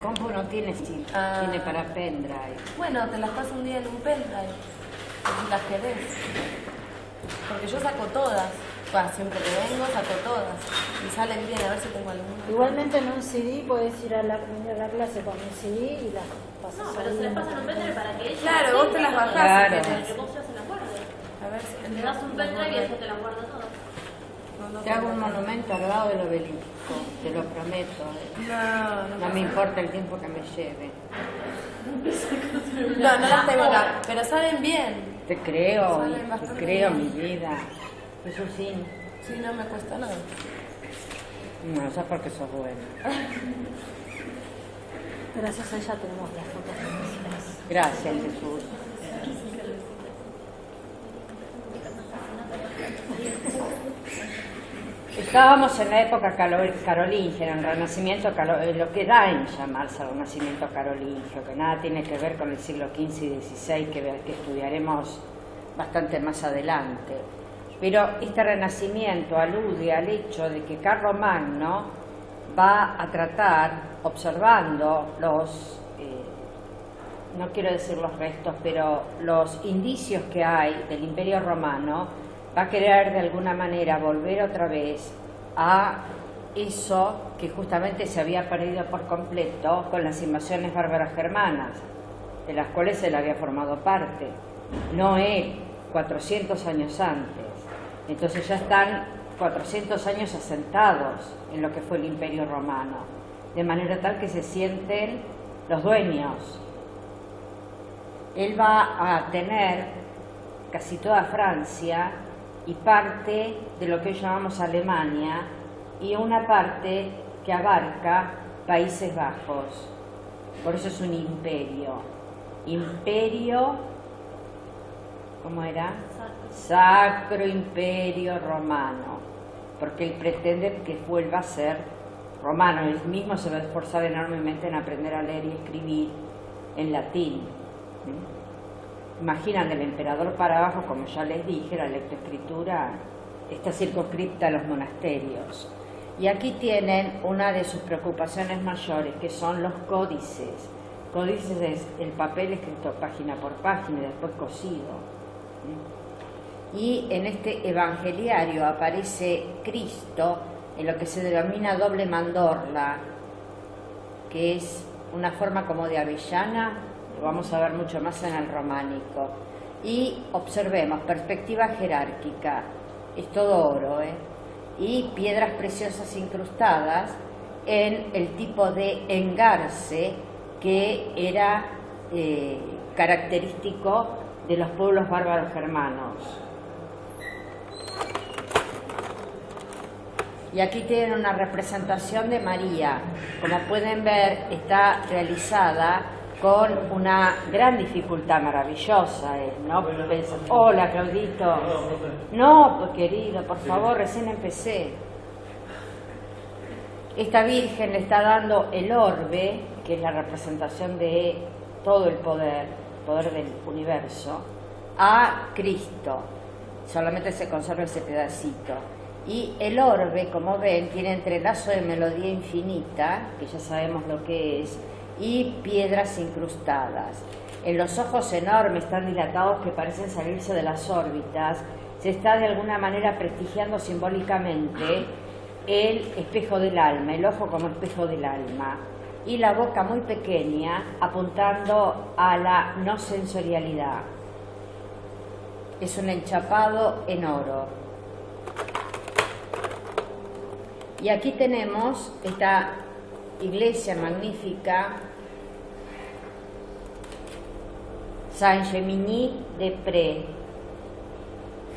Compu no tiene SIM, tiene para pendrive. Bueno, te las paso un día en un pendrive, si las querés. Porque yo saco todas. Siempre que vengo saco todas. Y salen bien, a ver si tengo alguna. Igualmente en un CD podés ir a la clase con un CD y las pasas. No, pero se las pasan un pendrive para que ella. Claro, vos te las bajás. Claro. Para que vos ya se las guardes. A ver si Le das un pendrive y ella te las guarda todas. Te hago un monumento al lado del obelisco, te lo prometo. No me importa el tiempo que me lleve. No las tengo acá, pero salen bien. Te creo, Salen te bastante creo, bien. mi vida. Eso sí. Sí, no me cuesta nada. No, eso es porque sos buena. Gracias a ella tenemos las fotos físicas. Gracias, Jesús. Estábamos en la época carolingia, en el Renacimiento, lo que da en llamarse el Renacimiento carolingio, que nada tiene que ver con el siglo XV y XVI, que estudiaremos bastante más adelante. Pero este Renacimiento alude al hecho de que Carlomagno va a tratar, observando los, no quiero decir los restos, pero los indicios que hay del Imperio Romano, va a querer de alguna manera volver otra vez a eso que justamente se había perdido por completo con las invasiones bárbaras germanas, de las cuales él había formado parte, no él, 400 años antes. Entonces ya están 400 años asentados en lo que fue el Imperio Romano, de manera tal que se sienten los dueños. Él va a tener casi toda Francia y parte de lo que hoy llamamos Alemania y una parte que abarca Países Bajos. Por eso es un imperio. Imperio, ¿cómo era? Sacro Imperio Romano, porque él pretende que vuelva a ser romano. Él mismo se va a esforzar enormemente en aprender a leer y escribir en latín. Imaginan el emperador para abajo, como ya les dije, la lectoescritura está circunscripta a los monasterios. Y aquí tienen una de sus preocupaciones mayores, que son los códices. Códices es el papel escrito página por página y después cosido. Y en este evangeliario aparece Cristo en lo que se denomina doble mandorla, que es una forma como de avellana. Lo vamos a ver mucho más en el románico. Y observemos, perspectiva jerárquica, es todo oro, y piedras preciosas incrustadas en el tipo de engarce que era característico de los pueblos bárbaros germanos. Y aquí tienen una representación de María. Como pueden ver, está realizada con una gran dificultad maravillosa, ¿no? Hola, Claudito. No, pues querido, por favor, recién empecé. Esta Virgen le está dando el orbe, que es la representación de todo el poder del universo, a Cristo. Solamente se conserva ese pedacito. Y el orbe, como ven, tiene entrelazo de melodía infinita, que ya sabemos lo que es, y piedras incrustadas. En los ojos enormes, tan dilatados que parecen salirse de las órbitas, se está de alguna manera prestigiando simbólicamente el espejo del alma, el ojo como espejo del alma, y la boca muy pequeña apuntando a la no sensorialidad. Es un enchapado en oro. Y aquí tenemos esta iglesia magnífica, Saint-Gemini-des-Prés,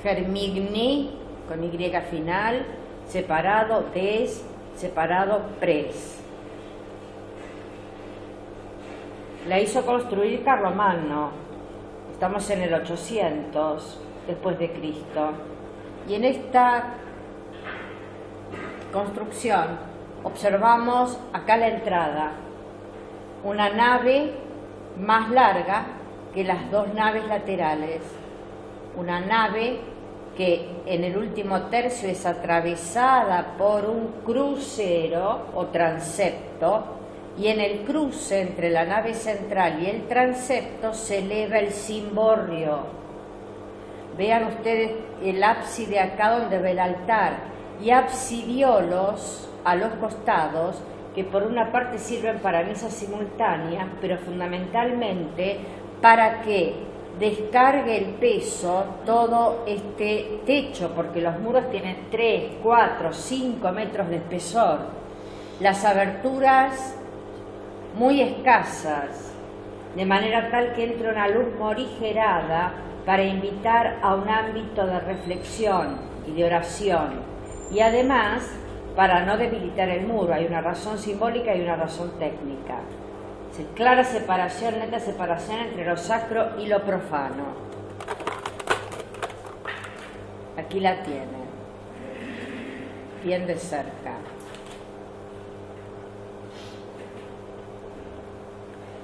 Germigny con Y final, separado des, separado prés. La hizo construir Carlomagno, estamos en el 800 después de Cristo, y en esta construcción observamos acá la entrada, una nave más larga que las dos naves laterales, una nave que en el último tercio es atravesada por un crucero o transepto y en el cruce entre la nave central y el transepto se eleva el cimborrio. Vean ustedes el ábside acá donde ve el altar, y absidiolos a los costados, que por una parte sirven para misas simultáneas, pero fundamentalmente para que descargue el peso todo este techo, porque los muros tienen 3, 4, 5 metros de espesor. Las aberturas muy escasas, de manera tal que entra una luz morigerada para invitar a un ámbito de reflexión y de oración, y además para no debilitar el muro. Hay una razón simbólica y una razón técnica. Clara separación, neta separación entre lo sacro y lo profano. Aquí la tienen, bien de cerca.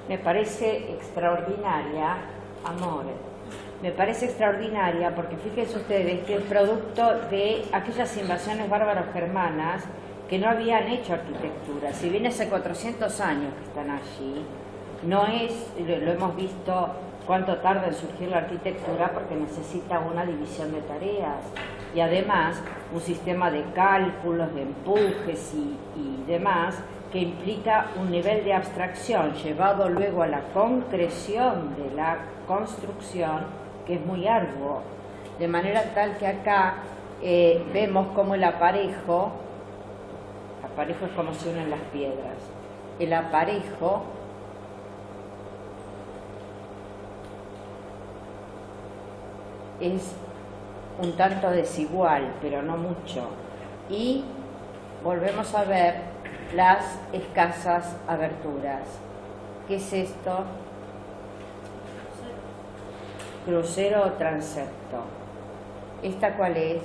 Me parece extraordinaria, amores. Me parece extraordinaria porque fíjense ustedes que es producto de aquellas invasiones bárbaras germanas que no habían hecho arquitectura. Si bien hace 400 años que están allí, no es, lo hemos visto cuánto tarda en surgir la arquitectura, porque necesita una división de tareas y además un sistema de cálculos, de empujes y demás, que implica un nivel de abstracción llevado luego a la concreción de la construcción, que es muy arduo, de manera tal que acá vemos como el aparejo es como se unen las piedras, el aparejo es un tanto desigual, pero no mucho, y volvemos a ver las escasas aberturas. ¿Qué es esto? Crucero o transepto. ¿Esta cuál es?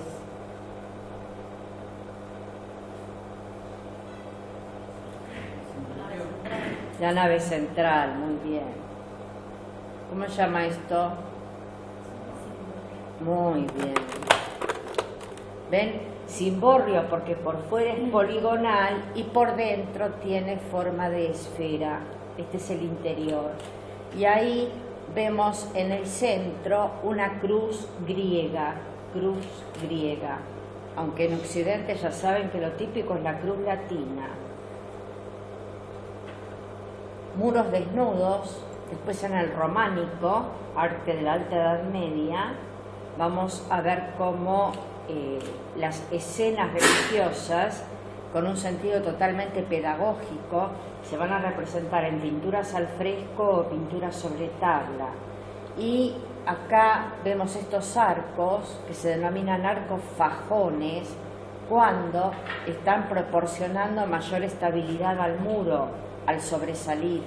La nave central, muy bien. ¿Cómo se llama esto? Muy bien. ¿Ven? Cimborrio, porque por fuera es poligonal y por dentro tiene forma de esfera. Este es el interior. Y ahí vemos en el centro una cruz griega. Aunque en Occidente ya saben que lo típico es la cruz latina. Muros desnudos. Después en el románico, arte de la Alta Edad Media, vamos a ver cómo las escenas religiosas, con un sentido totalmente pedagógico, se van a representar en pinturas al fresco o pinturas sobre tabla. Y acá vemos estos arcos, que se denominan arcos fajones, cuando están proporcionando mayor estabilidad al muro, al sobresalir.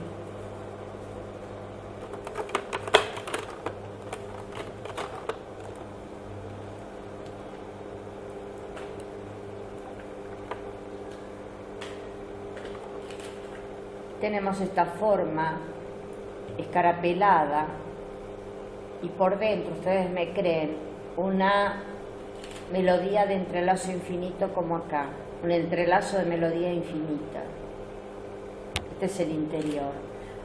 Tenemos esta forma escarapelada y por dentro, ustedes me creen, una melodía de entrelazo infinito como acá, un entrelazo de melodía infinita. Este es el interior.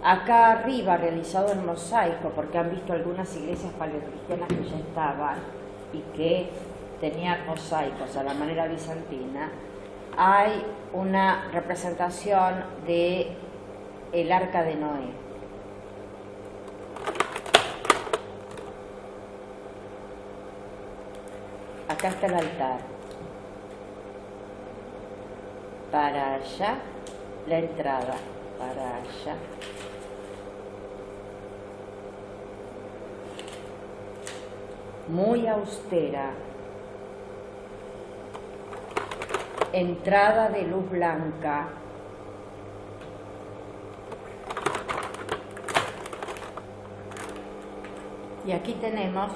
Acá arriba, realizado en mosaico, porque han visto algunas iglesias paleocristianas que ya estaban y que tenían mosaicos a la manera bizantina, hay una representación de el arca de Noé. Acá está el altar. Para allá, la entrada. Para allá. Muy austera. Entrada de luz blanca. Y aquí tenemos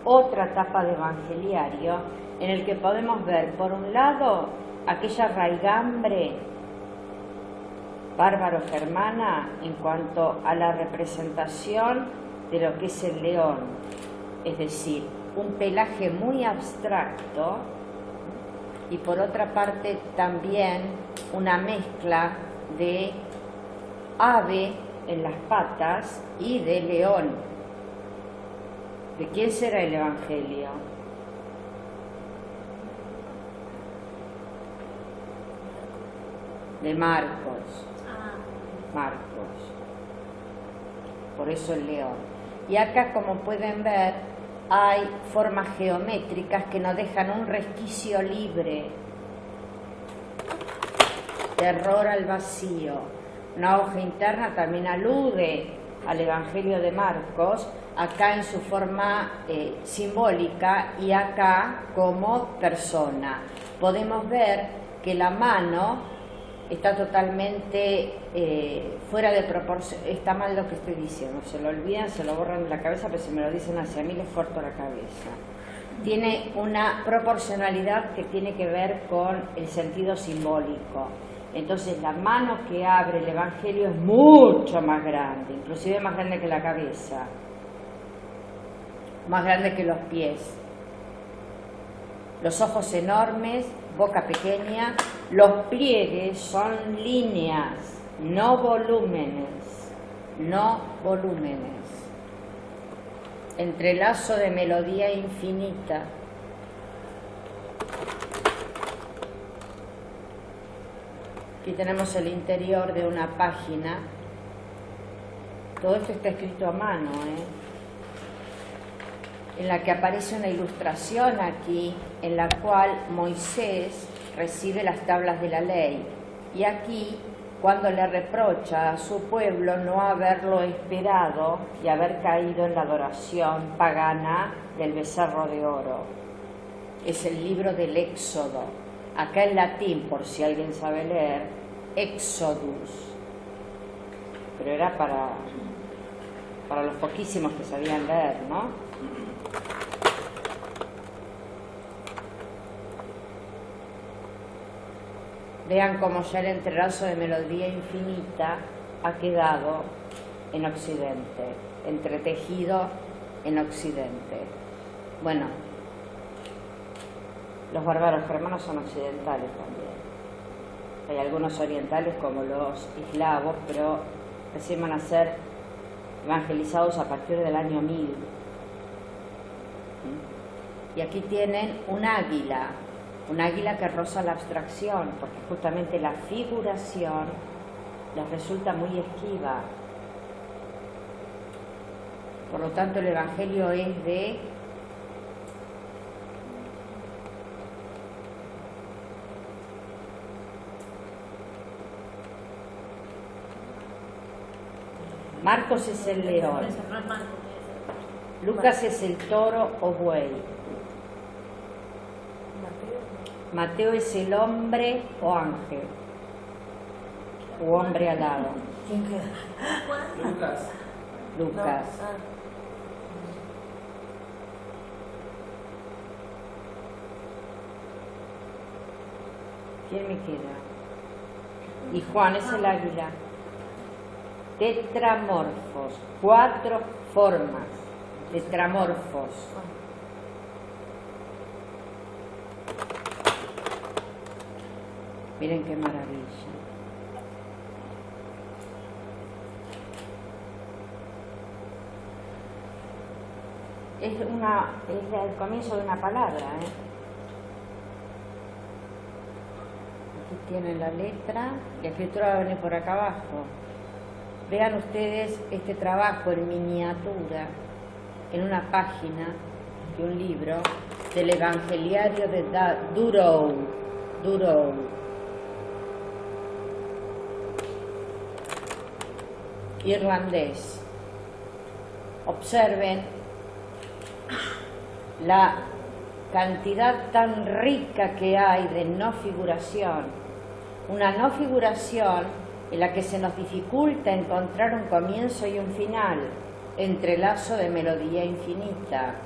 otra tapa de evangeliario en el que podemos ver, por un lado, aquella raigambre bárbaro-germana en cuanto a la representación de lo que es el león, es decir, un pelaje muy abstracto, y por otra parte también una mezcla de ave en las patas y de león. ¿De quién será el Evangelio? De Marcos. Marcos. Por eso el león. Y acá, como pueden ver, hay formas geométricas que nos dejan un resquicio libre. Terror al vacío. Una hoja interna también alude al Evangelio de Marcos, acá en su forma simbólica y acá como persona. Podemos ver que la mano está totalmente fuera de proporción. Está mal lo que estoy diciendo, se lo olvidan, se lo borran de la cabeza, pero si me lo dicen hacia mí les corto la cabeza. Tiene una proporcionalidad que tiene que ver con el sentido simbólico. Entonces la mano que abre el Evangelio es mucho más grande, inclusive más grande que la cabeza, más grande que los pies. Los ojos enormes, boca pequeña, los pliegues son líneas, no volúmenes, no volúmenes. Entrelazo de melodía infinita. Aquí tenemos el interior de una página. Todo esto está escrito a mano, en la que aparece una ilustración aquí, en la cual Moisés recibe las tablas de la ley. Y aquí, cuando le reprocha a su pueblo no haberlo esperado y haber caído en la adoración pagana del becerro de oro. Es el libro del Éxodo. Acá en latín, por si alguien sabe leer, Exodus. Pero era para los poquísimos que sabían leer, ¿no? Vean cómo ya el entrelazo de melodía infinita ha quedado en Occidente, entretejido en Occidente. Bueno, los bárbaros germanos son occidentales también. Hay algunos orientales como los eslavos, pero recién van a ser evangelizados a partir del año 1000. Y aquí tienen un águila que roza la abstracción, porque justamente la figuración les resulta muy esquiva. Por lo tanto, el Evangelio es de Marcos es el león, Lucas es el toro o buey, Mateo es el hombre o ángel, o hombre alado. ¿Quién queda? Lucas. ¿Quién me queda? Y Juan es el águila. Tetramorfos, 4 formas, tetramorfos. Miren qué maravilla. Es el comienzo de una palabra, Aquí tienen la letra, la escritura va a venir por acá abajo. Vean ustedes este trabajo en miniatura, en una página de un libro del Evangeliario de Durow, irlandés. Observen la cantidad tan rica que hay de no figuración, una no figuración en la que se nos dificulta encontrar un comienzo y un final, entrelazo de melodía infinita,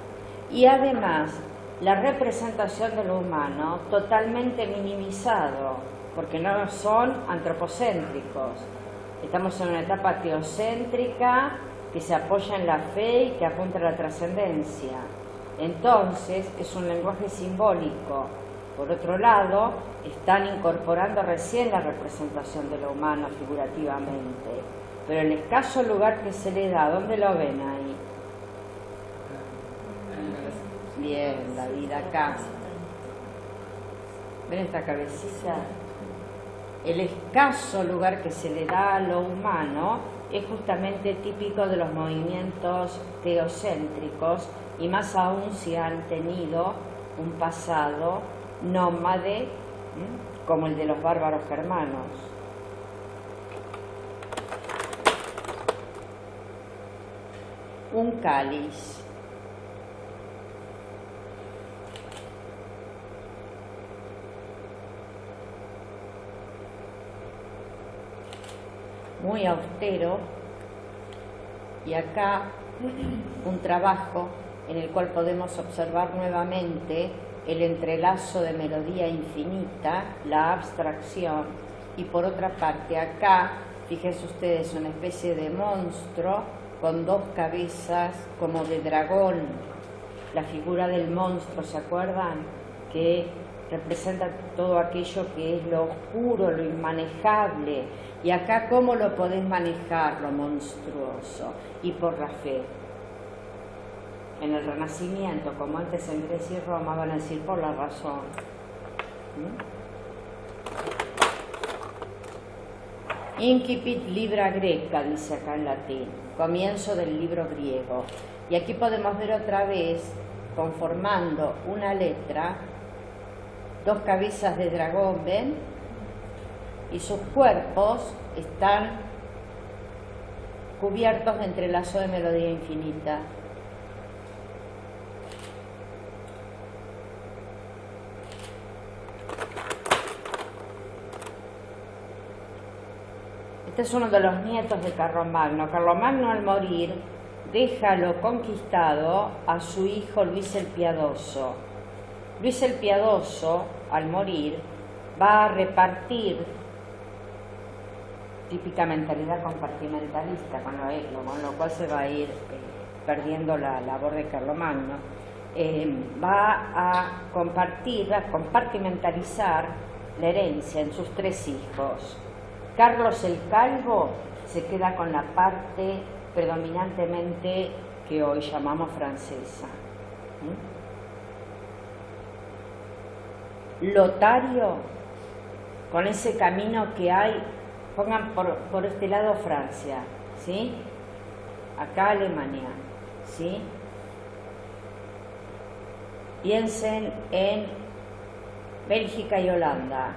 y además la representación de lo humano totalmente minimizado, porque no son antropocéntricos. Estamos en una etapa teocéntrica que se apoya en la fe y que apunta a la trascendencia. Entonces es un lenguaje simbólico. Por otro lado, están incorporando recién la representación de lo humano figurativamente. pero el escaso lugar que se le da, ¿dónde lo ven ahí? Bien, David, acá. ¿Ven esta cabecita? El escaso lugar que se le da a lo humano es justamente típico de los movimientos teocéntricos, y más aún si han tenido un pasado nómade, como el de los bárbaros germanos. Un cáliz. Muy austero, y acá un trabajo en el cual podemos observar nuevamente el entrelazo de melodía infinita, la abstracción, y por otra parte acá, fíjense ustedes, una especie de monstruo con dos cabezas como de dragón, la figura del monstruo, ¿se acuerdan? Que representa todo aquello que es lo oscuro, lo inmanejable. Y acá, ¿cómo lo podés manejar, lo monstruoso? Y por la fe. En el Renacimiento, como antes en Grecia y Roma, van a decir por la razón. Incipit libra greca, dice acá en latín, comienzo del libro griego. Y aquí podemos ver otra vez, conformando una letra, dos cabezas de dragón, ¿ven? Y sus cuerpos están cubiertos de entrelazo de melodía infinita. Este es uno de los nietos de Carlomagno. Carlomagno, al morir, deja lo conquistado a su hijo Luis el Piadoso. Luis el Piadoso, al morir, va a repartir, típica mentalidad compartimentalista, con lo cual se va a ir perdiendo la labor de Carlomagno, va a compartimentalizar la herencia en sus tres hijos. Carlos el Calvo se queda con la parte predominantemente que hoy llamamos francesa. Lotario, con ese camino que hay, pongan por este lado Francia, ¿sí? Acá Alemania, ¿sí? Piensen en Bélgica y Holanda,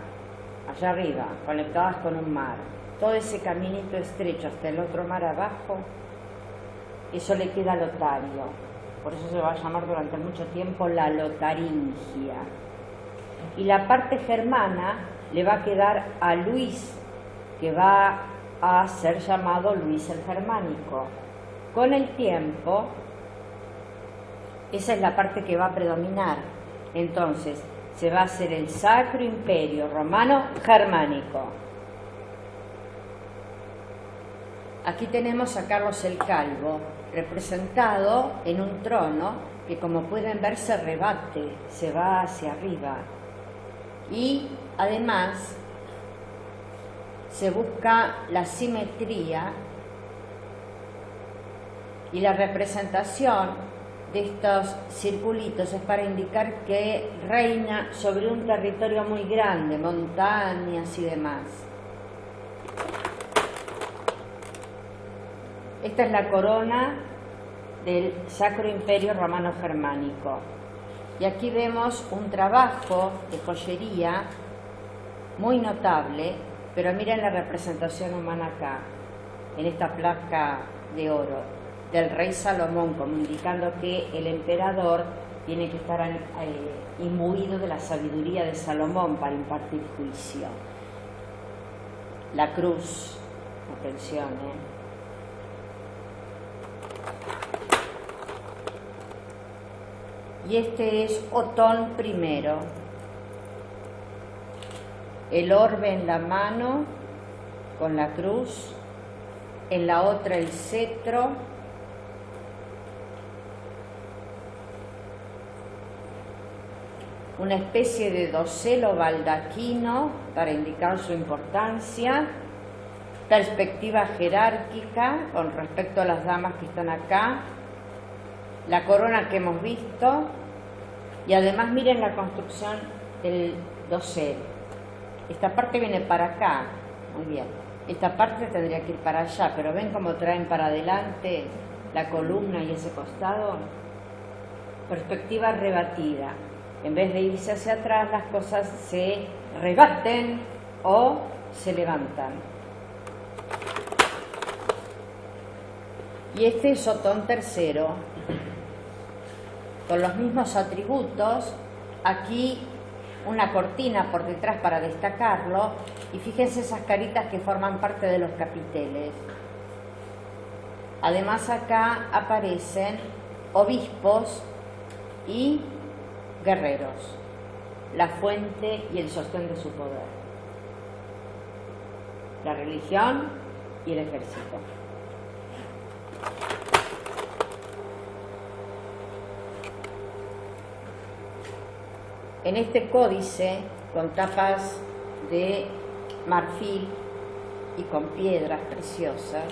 allá arriba, conectadas con un mar. Todo ese caminito estrecho hasta el otro mar abajo, eso le queda a Lotario. Por eso se va a llamar durante mucho tiempo la Lotaringia. Y la parte germana le va a quedar a Luis, que va a ser llamado Luis el Germánico. Con el tiempo, esa es la parte que va a predominar. Entonces, se va a hacer el Sacro Imperio Romano Germánico. Aquí tenemos a Carlos el Calvo, representado en un trono que, como pueden ver, se rebate, se va hacia arriba. Y además se busca la simetría y la representación de estos circulitos es para indicar que reina sobre un territorio muy grande, montañas y demás. Esta es la corona del Sacro Imperio Romano Germánico. Y aquí vemos un trabajo de joyería muy notable, pero miren la representación humana acá, en esta placa de oro, del rey Salomón, como indicando que el emperador tiene que estar imbuido de la sabiduría de Salomón para impartir juicio. La cruz, atención, Y este es Otón I, el orbe en la mano con la cruz, en la otra el cetro, una especie de dosel o baldaquino para indicar su importancia, perspectiva jerárquica con respecto a las damas que están acá, la corona que hemos visto, y además miren la construcción del dosel. Esta parte viene para acá, muy bien. Esta parte tendría que ir para allá, pero ven cómo traen para adelante la columna y ese costado. Perspectiva rebatida. En vez de irse hacia atrás, las cosas se rebaten o se levantan. Y este es Otón III, con los mismos atributos. Aquí una cortina por detrás para destacarlo, y fíjense esas caritas que forman parte de los capiteles. Además acá aparecen obispos y guerreros, la fuente y el sostén de su poder, la religión y el ejército. En este códice, con tapas de marfil y con piedras preciosas,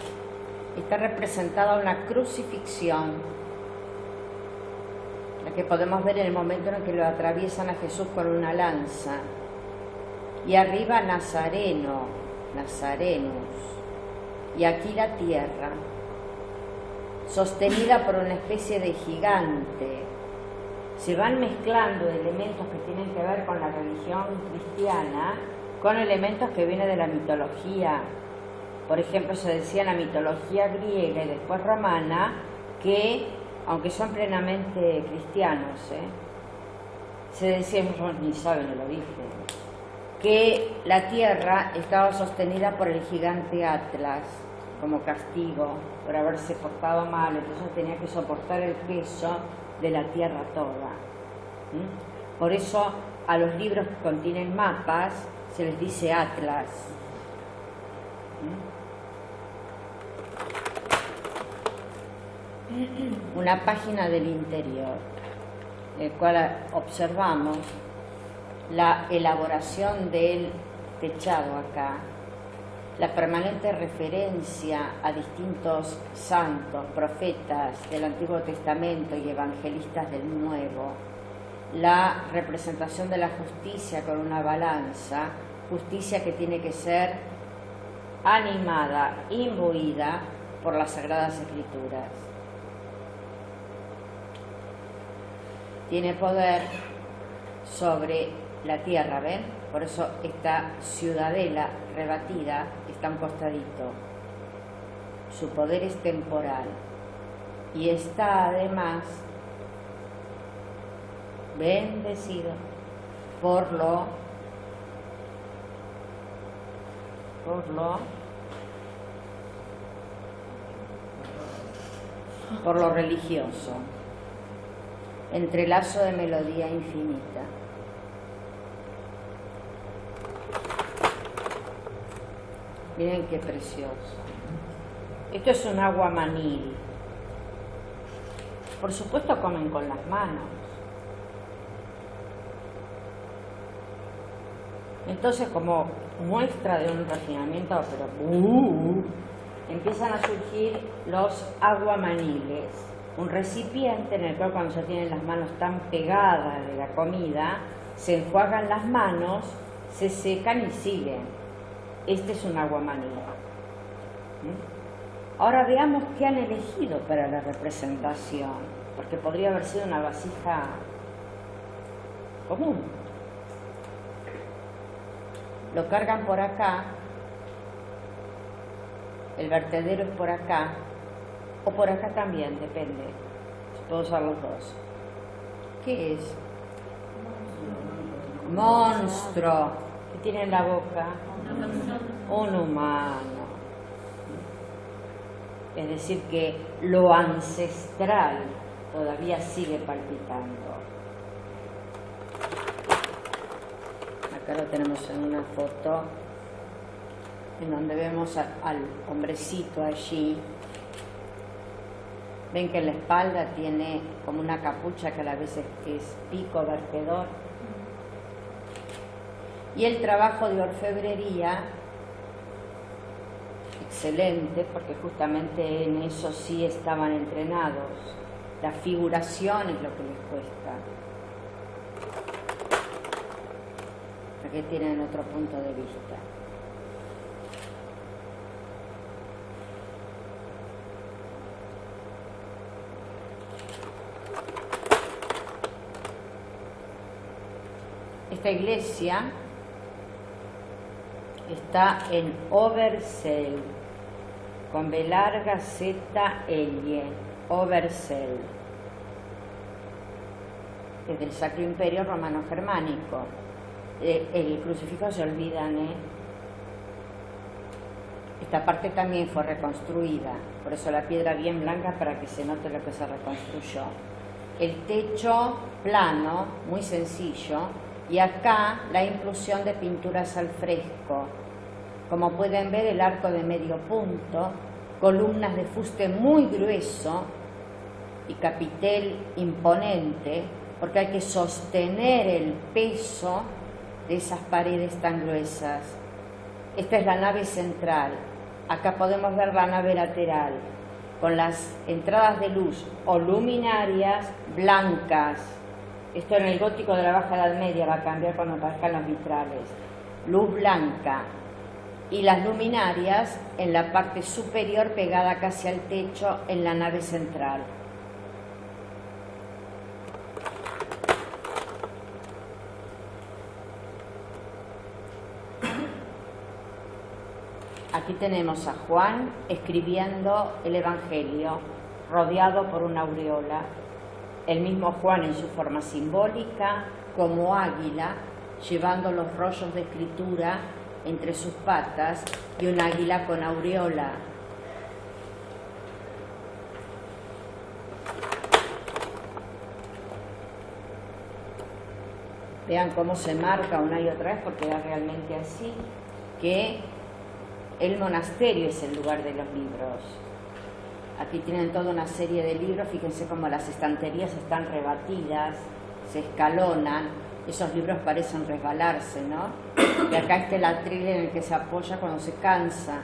está representada una crucifixión, la que podemos ver en el momento en que lo atraviesan a Jesús con una lanza, y arriba Nazareno, Nazarenus, y aquí la tierra, sostenida por una especie de gigante. Se van mezclando elementos que tienen que ver con la religión cristiana con elementos que vienen de la mitología. Por ejemplo, se decía en la mitología griega y después romana que, aunque son plenamente cristianos, se decía, ellos ni saben, no lo dije, que la tierra estaba sostenida por el gigante Atlas como castigo por haberse portado mal, entonces tenía que soportar el peso de la tierra toda. Por eso a los libros que contienen mapas se les dice Atlas. Una página del interior, en el cual observamos la elaboración del techado acá, la permanente referencia a distintos santos, profetas del Antiguo Testamento y evangelistas del Nuevo, la representación de la justicia con una balanza, justicia que tiene que ser animada, imbuida por las Sagradas Escrituras. Tiene poder sobre la tierra, ¿ven? Por eso esta ciudadela rebatida está a un costadito. Su poder es temporal y está además bendecido por lo religioso, entrelazo de melodía infinita. Miren qué precioso. Esto es un aguamanil. Por supuesto comen con las manos. Entonces, como muestra de un refinamiento, pero empiezan a surgir los aguamaniles, un recipiente en el cual, cuando ya tienen las manos tan pegadas de la comida, se enjuagan las manos, se secan y siguen. Este es un aguamanil. Ahora veamos qué han elegido para la representación, porque podría haber sido una vasija común. Lo cargan por acá, el vertedero es por acá, o por acá también, depende. Puedo usar los dos. ¿Qué es? Monstruo. ¿Qué tiene en la boca? Un humano. Es decir, que lo ancestral todavía sigue palpitando. Acá lo tenemos en una foto en donde vemos al hombrecito allí. Ven que en la espalda tiene como una capucha que a la vez es pico vertedor. Y el trabajo de orfebrería excelente, porque justamente en eso sí estaban entrenados. La figuración es lo que les cuesta. Aquí tienen otro punto de vista. Esta iglesia está en Oversell, con B larga Z L, Oversell. Es del Sacro Imperio Romano Germánico. El crucifijo se olvidan, Esta parte también fue reconstruida, por eso la piedra bien blanca para que se note lo que se reconstruyó. El techo plano, muy sencillo, y acá la inclusión de pinturas al fresco. Como pueden ver, el arco de medio punto, columnas de fuste muy grueso y capitel imponente, porque hay que sostener el peso de esas paredes tan gruesas. Esta es la nave central. Acá podemos ver la nave lateral, con las entradas de luz o luminarias blancas. Esto en el gótico de la Baja Edad Media va a cambiar cuando aparezcan los vitrales. Luz blanca. Y las luminarias en la parte superior pegada casi al techo en la nave central. Aquí tenemos a Juan escribiendo el Evangelio, rodeado por una aureola. El mismo Juan en su forma simbólica, como águila, llevando los rollos de escritura entre sus patas, y un águila con aureola. Vean cómo se marca una y otra vez, porque era realmente así, que el monasterio es el lugar de los libros. Aquí tienen toda una serie de libros, fíjense cómo las estanterías están rebatidas, se escalonan, esos libros parecen resbalarse, ¿no? Y acá está el atril en el que se apoya cuando se cansa,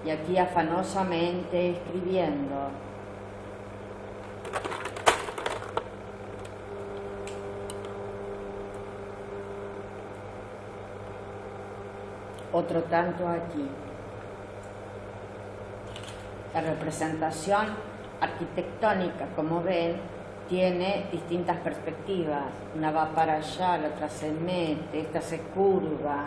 y aquí afanosamente escribiendo. Otro tanto aquí. La representación arquitectónica, como ven, tiene distintas perspectivas. Una va para allá, la otra se mete, esta se curva.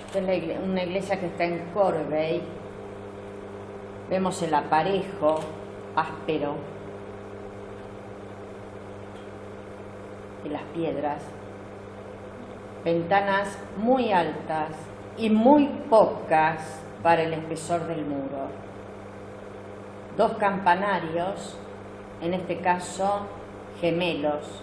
Esta es una iglesia que está en Corvey. Vemos el aparejo áspero de las piedras, ventanas muy altas y muy pocas para el espesor del muro, dos campanarios, en este caso gemelos.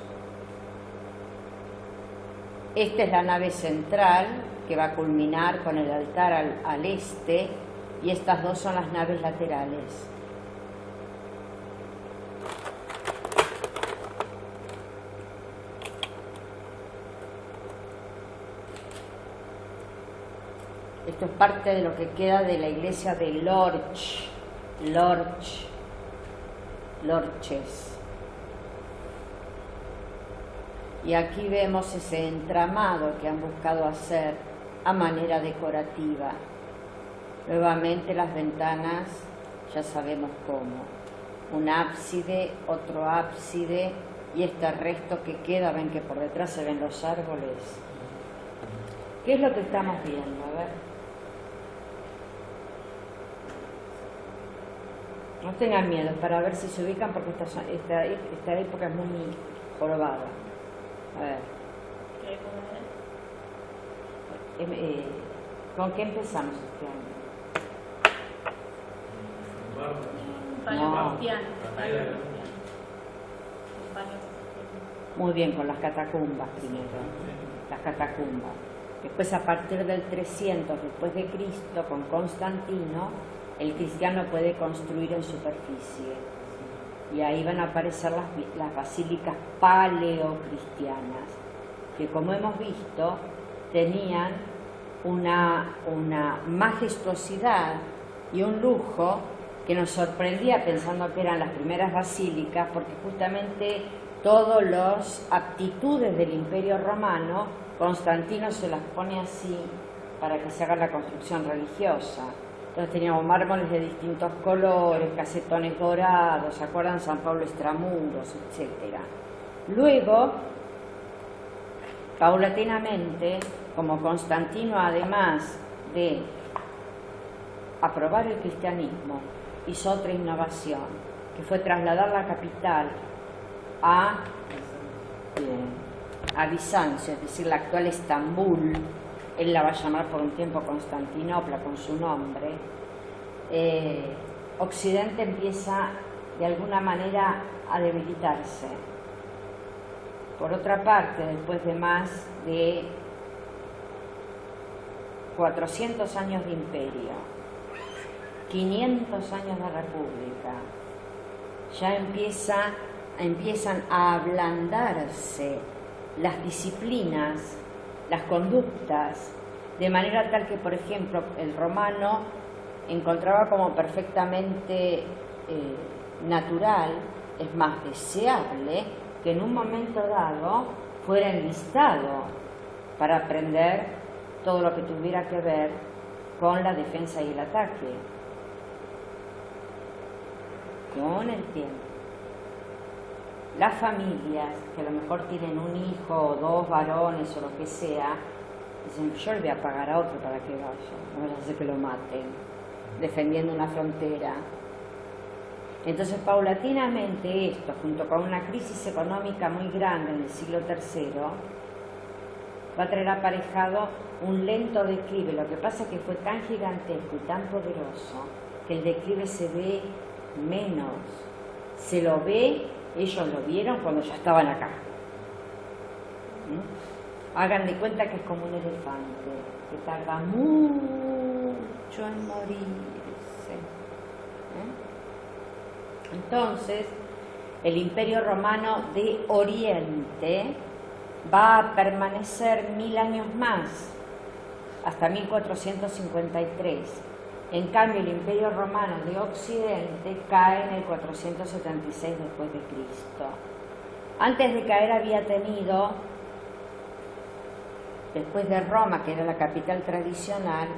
Esta es la nave central que va a culminar con el altar al este, y estas dos son las naves laterales. Esto es parte de lo que queda de la iglesia de Lorches. Y aquí vemos ese entramado que han buscado hacer a manera decorativa. Nuevamente las ventanas, ya sabemos cómo. Un ábside, otro ábside, y este resto que queda, ven que por detrás se ven los árboles. ¿Qué es lo que estamos viendo? A ver. No tengan miedo, para ver si se ubican, porque esta época es muy jorobada. A ver. ¿Con qué empezamos este año? No. Muy bien, con las catacumbas primero. Las catacumbas. Después, a partir del 300 después de Cristo, con Constantino, el cristiano puede construir en superficie. Y ahí van a aparecer las basílicas paleocristianas, que como hemos visto, tenían una majestuosidad y un lujo que nos sorprendía pensando que eran las primeras basílicas, porque justamente todas las aptitudes del Imperio Romano, Constantino se las pone así para que se haga la construcción religiosa. Entonces teníamos mármoles de distintos colores, casetones dorados, ¿se acuerdan? San Pablo Extramuros, etc. Luego, paulatinamente, como Constantino, además de aprobar el cristianismo, hizo otra innovación, que fue trasladar la capital a Bizancio, es decir, la actual Estambul. Él la va a llamar por un tiempo Constantinopla con su nombre. Occidente empieza de alguna manera a debilitarse. Por otra parte, después de más de 400 años de imperio, 500 años de república, ya empiezan a ablandarse las disciplinas, las conductas, de manera tal que, por ejemplo, el romano encontraba como perfectamente natural, es más deseable, que en un momento dado fuera enlistado para aprender todo lo que tuviera que ver con la defensa y el ataque. Con el tiempo, las familias que a lo mejor tienen un hijo o dos varones o lo que sea, dicen, yo le voy a pagar a otro para que vaya, no vaya a hacer que lo maten, defendiendo una frontera. Entonces, paulatinamente esto, junto con una crisis económica muy grande en el siglo III, va a traer aparejado un lento declive. Lo que pasa es que fue tan gigantesco y tan poderoso que el declive se ve menos. Se lo ve, ellos lo vieron cuando ya estaban acá. Hagan de cuenta que es como un elefante, que tarda mucho en morirse. Entonces, el Imperio Romano de Oriente va a permanecer 1000 años más, hasta 1453. En cambio, el Imperio Romano de Occidente cae en el 476 después de Cristo. Antes de caer había tenido, después de Roma, que era la capital tradicional,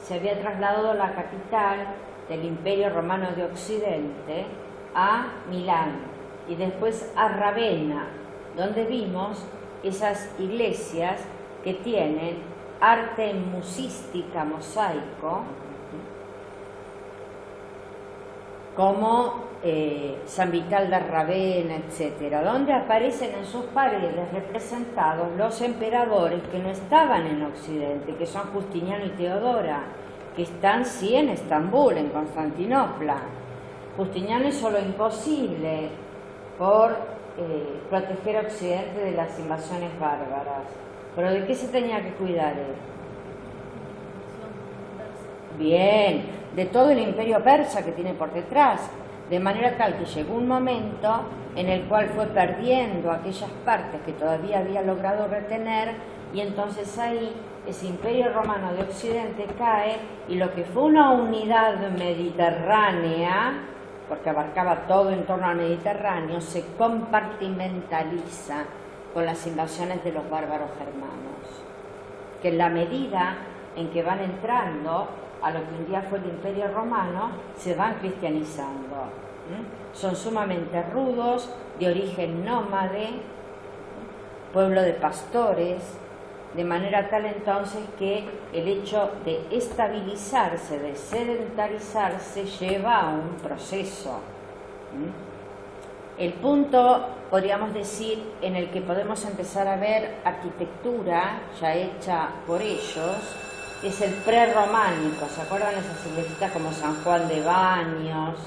se había trasladado la capital del Imperio Romano de Occidente a Milán y después a Ravenna, donde vimos esas iglesias que tienen arte musística, mosaico, como San Vital de Ravenna, etcétera, donde aparecen en sus paredes representados los emperadores que no estaban en Occidente, que son Justiniano y Teodora, que están sí en Estambul, en Constantinopla. Justiniano hizo lo imposible por proteger a Occidente de las invasiones bárbaras. ¿Pero de qué se tenía que cuidar él? Bien, de todo el imperio persa que tiene por detrás, de manera tal que llegó un momento en el cual fue perdiendo aquellas partes que todavía había logrado retener, y entonces ahí ese imperio romano de Occidente cae y lo que fue una unidad mediterránea, porque abarcaba todo en torno al Mediterráneo, se compartimentaliza con las invasiones de los bárbaros germanos, que en la medida en que van entrando a lo que un día fue el Imperio Romano, se van cristianizando. Son sumamente rudos, de origen nómade, pueblo de pastores, de manera tal entonces que el hecho de estabilizarse, de sedentarizarse, lleva a un proceso. El punto, podríamos decir, en el que podemos empezar a ver arquitectura ya hecha por ellos, es el prerrománico. ¿Se acuerdan esas iglesias como San Juan de Baños?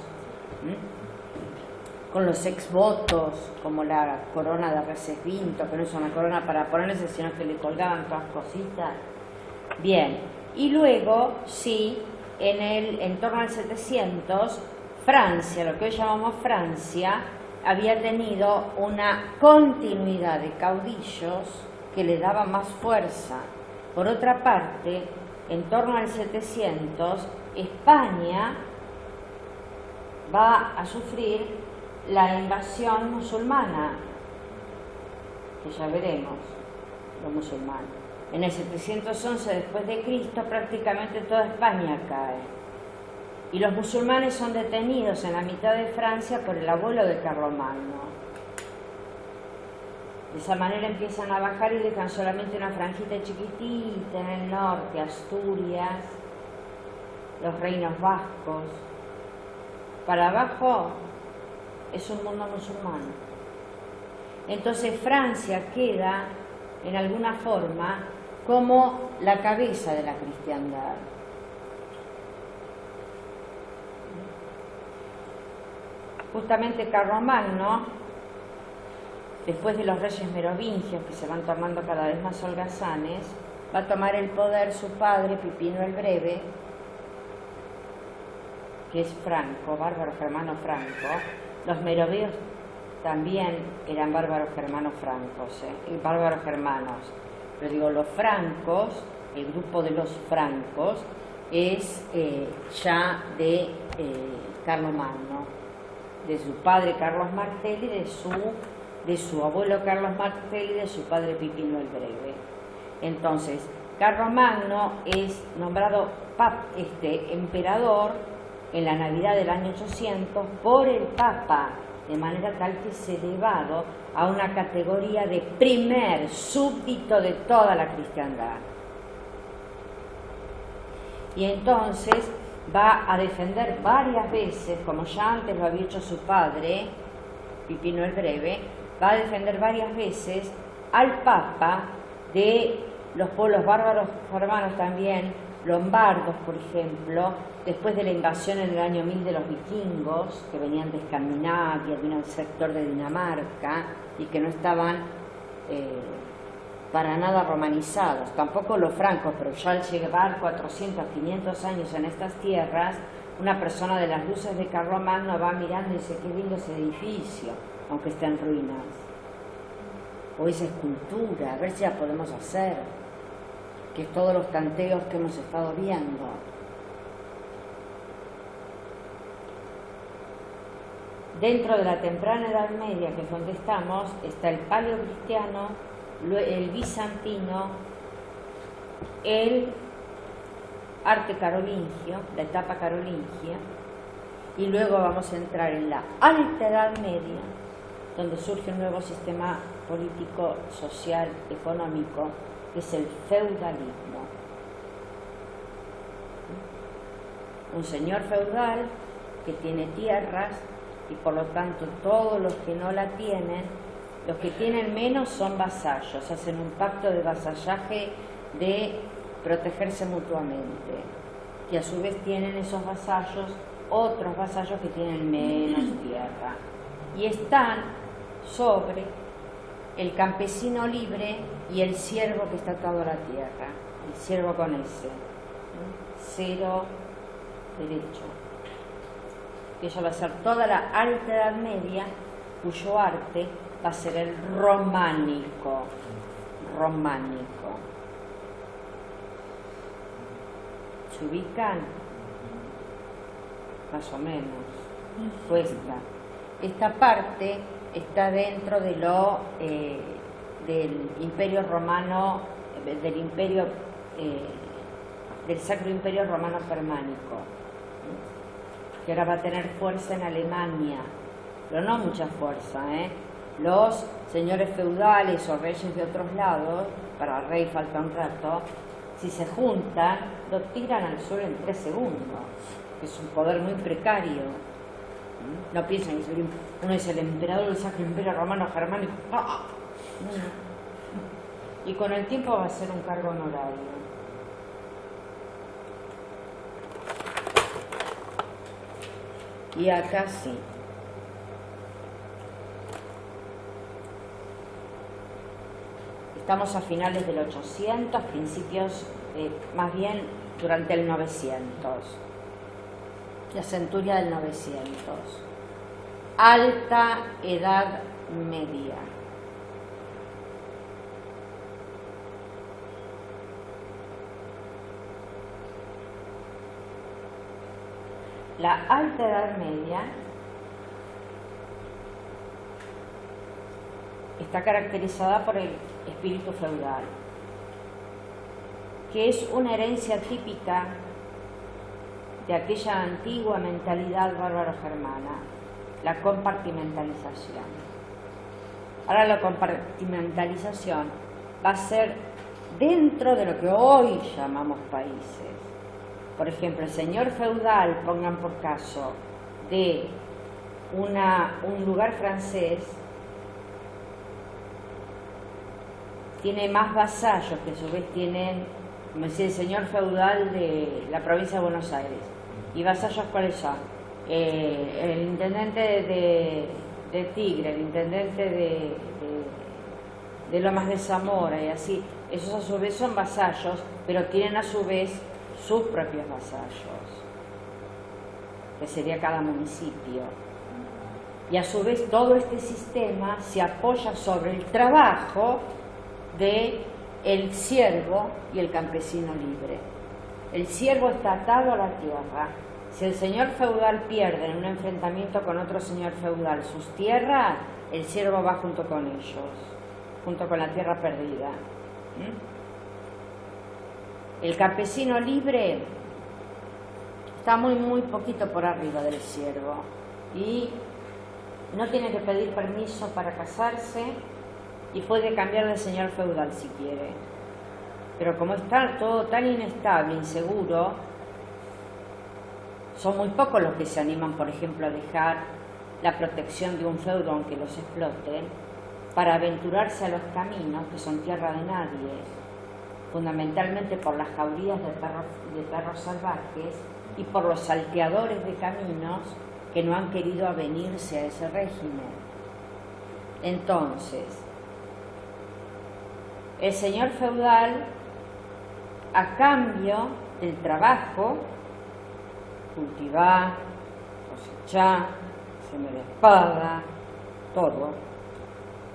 Con los exvotos, como la corona de Recesvinto, que no es una corona para ponerse, sino que le colgaban todas cositas. Bien, y luego, sí, en torno al 700, Francia, lo que hoy llamamos Francia, había tenido una continuidad de caudillos que le daba más fuerza. Por otra parte, en torno al 700, España va a sufrir la invasión musulmana, que ya veremos, los musulmanes. En el 711 después de Cristo prácticamente toda España cae. Y los musulmanes son detenidos en la mitad de Francia por el abuelo de Carlomagno. De esa manera empiezan a bajar y dejan solamente una franjita chiquitita en el norte, Asturias, los reinos vascos. Para abajo es un mundo musulmán. Entonces Francia queda, en alguna forma, como la cabeza de la cristiandad. Justamente Carlomagno, después de los reyes merovingios que se van tomando cada vez más holgazanes, va a tomar el poder su padre, Pipino el Breve, que es franco, bárbaro germano franco. Los merovingios también eran bárbaros germanos francos, bárbaros germanos. Pero digo, los francos, el grupo de los francos, es ya de Carlomagno, de su padre Carlos Martelli, de su abuelo Carlos Martelli, de su padre Pipino el Breve. Entonces, Carlomagno es nombrado emperador en la Navidad del año 800 por el Papa, de manera tal que es elevado a una categoría de primer súbdito de toda la cristiandad. Y entonces va a defender varias veces, como ya antes lo había hecho su padre, Pipino el Breve, va a defender varias veces al Papa de los pueblos bárbaros germanos también, lombardos, por ejemplo, después de la invasión en el año 1000 de los vikingos, que venían de Escandinavia, de un sector de Dinamarca, y que no estaban para nada romanizados, tampoco los francos, pero ya al llevar 400, 500 años en estas tierras, una persona de las luces de Carlomagno va mirando y dice, qué lindo ese edificio, aunque esté en ruinas, o esa escultura, a ver si la podemos hacer, que es todos los tanteos que hemos estado viendo. Dentro de la temprana Edad Media, que es donde estamos, está el paleocristiano, el bizantino, el arte carolingio, la etapa carolingia, y luego vamos a entrar en la alta Edad Media, donde surge un nuevo sistema político, social, económico, que es el feudalismo. Un señor feudal que tiene tierras y por lo tanto todos los que no la tienen, los que tienen menos son vasallos, hacen un pacto de vasallaje de protegerse mutuamente, que a su vez tienen esos vasallos, otros vasallos que tienen menos tierra, y están sobre el campesino libre y el siervo que está atado a la tierra, el siervo con ese, cero derecho. Ella va a ser toda la alta Edad Media, cuyo arte va a ser el románico. ¿Se ubican? Más o menos. Cuesta. Esta parte está dentro de del Imperio Romano, del Sacro Imperio Romano Germánico, que ahora va a tener fuerza en Alemania, pero no mucha fuerza, Los señores feudales o reyes de otros lados, para el rey falta un rato, si se juntan, lo tiran al suelo en 3 segundos, que es un poder muy precario. No piensen que uno es el emperador del Sacro Imperio Romano Germánico. Y con el tiempo va a ser un cargo honorario. Y acá sí. Estamos a finales del 800, principios, más bien durante el 900. la centuria del 900. Alta Edad Media. La Alta Edad Media está caracterizada por el espíritu feudal, que es una herencia típica de aquella antigua mentalidad bárbaro-germana, la compartimentalización. Ahora la compartimentalización va a ser dentro de lo que hoy llamamos países. Por ejemplo, el señor feudal, pongan por caso, de un lugar francés, tiene más vasallos que a su vez tienen, como decía el señor feudal de la provincia de Buenos Aires. ¿Y vasallos cuáles son? El intendente de Tigre, el intendente de Lomas de Zamora y así. Esos a su vez son vasallos, pero tienen a su vez sus propios vasallos, que sería cada municipio. Y a su vez todo este sistema se apoya sobre el trabajo de el siervo y el campesino libre. El siervo está atado a la tierra. Si el señor feudal pierde en un enfrentamiento con otro señor feudal sus tierras, el siervo va junto con ellos, junto con la tierra perdida. El campesino libre está muy poquito por arriba del siervo y no tiene que pedir permiso para casarse y puede cambiar de señor feudal si quiere. Pero como está todo tan inestable, inseguro, son muy pocos los que se animan, por ejemplo, a dejar la protección de un feudo aunque los exploten, para aventurarse a los caminos que son tierra de nadie, fundamentalmente por las jaurías de perros salvajes y por los salteadores de caminos que no han querido avenirse a ese régimen. Entonces, el señor feudal, a cambio del trabajo, cultivar, cosechar, hacerme la espada, todo,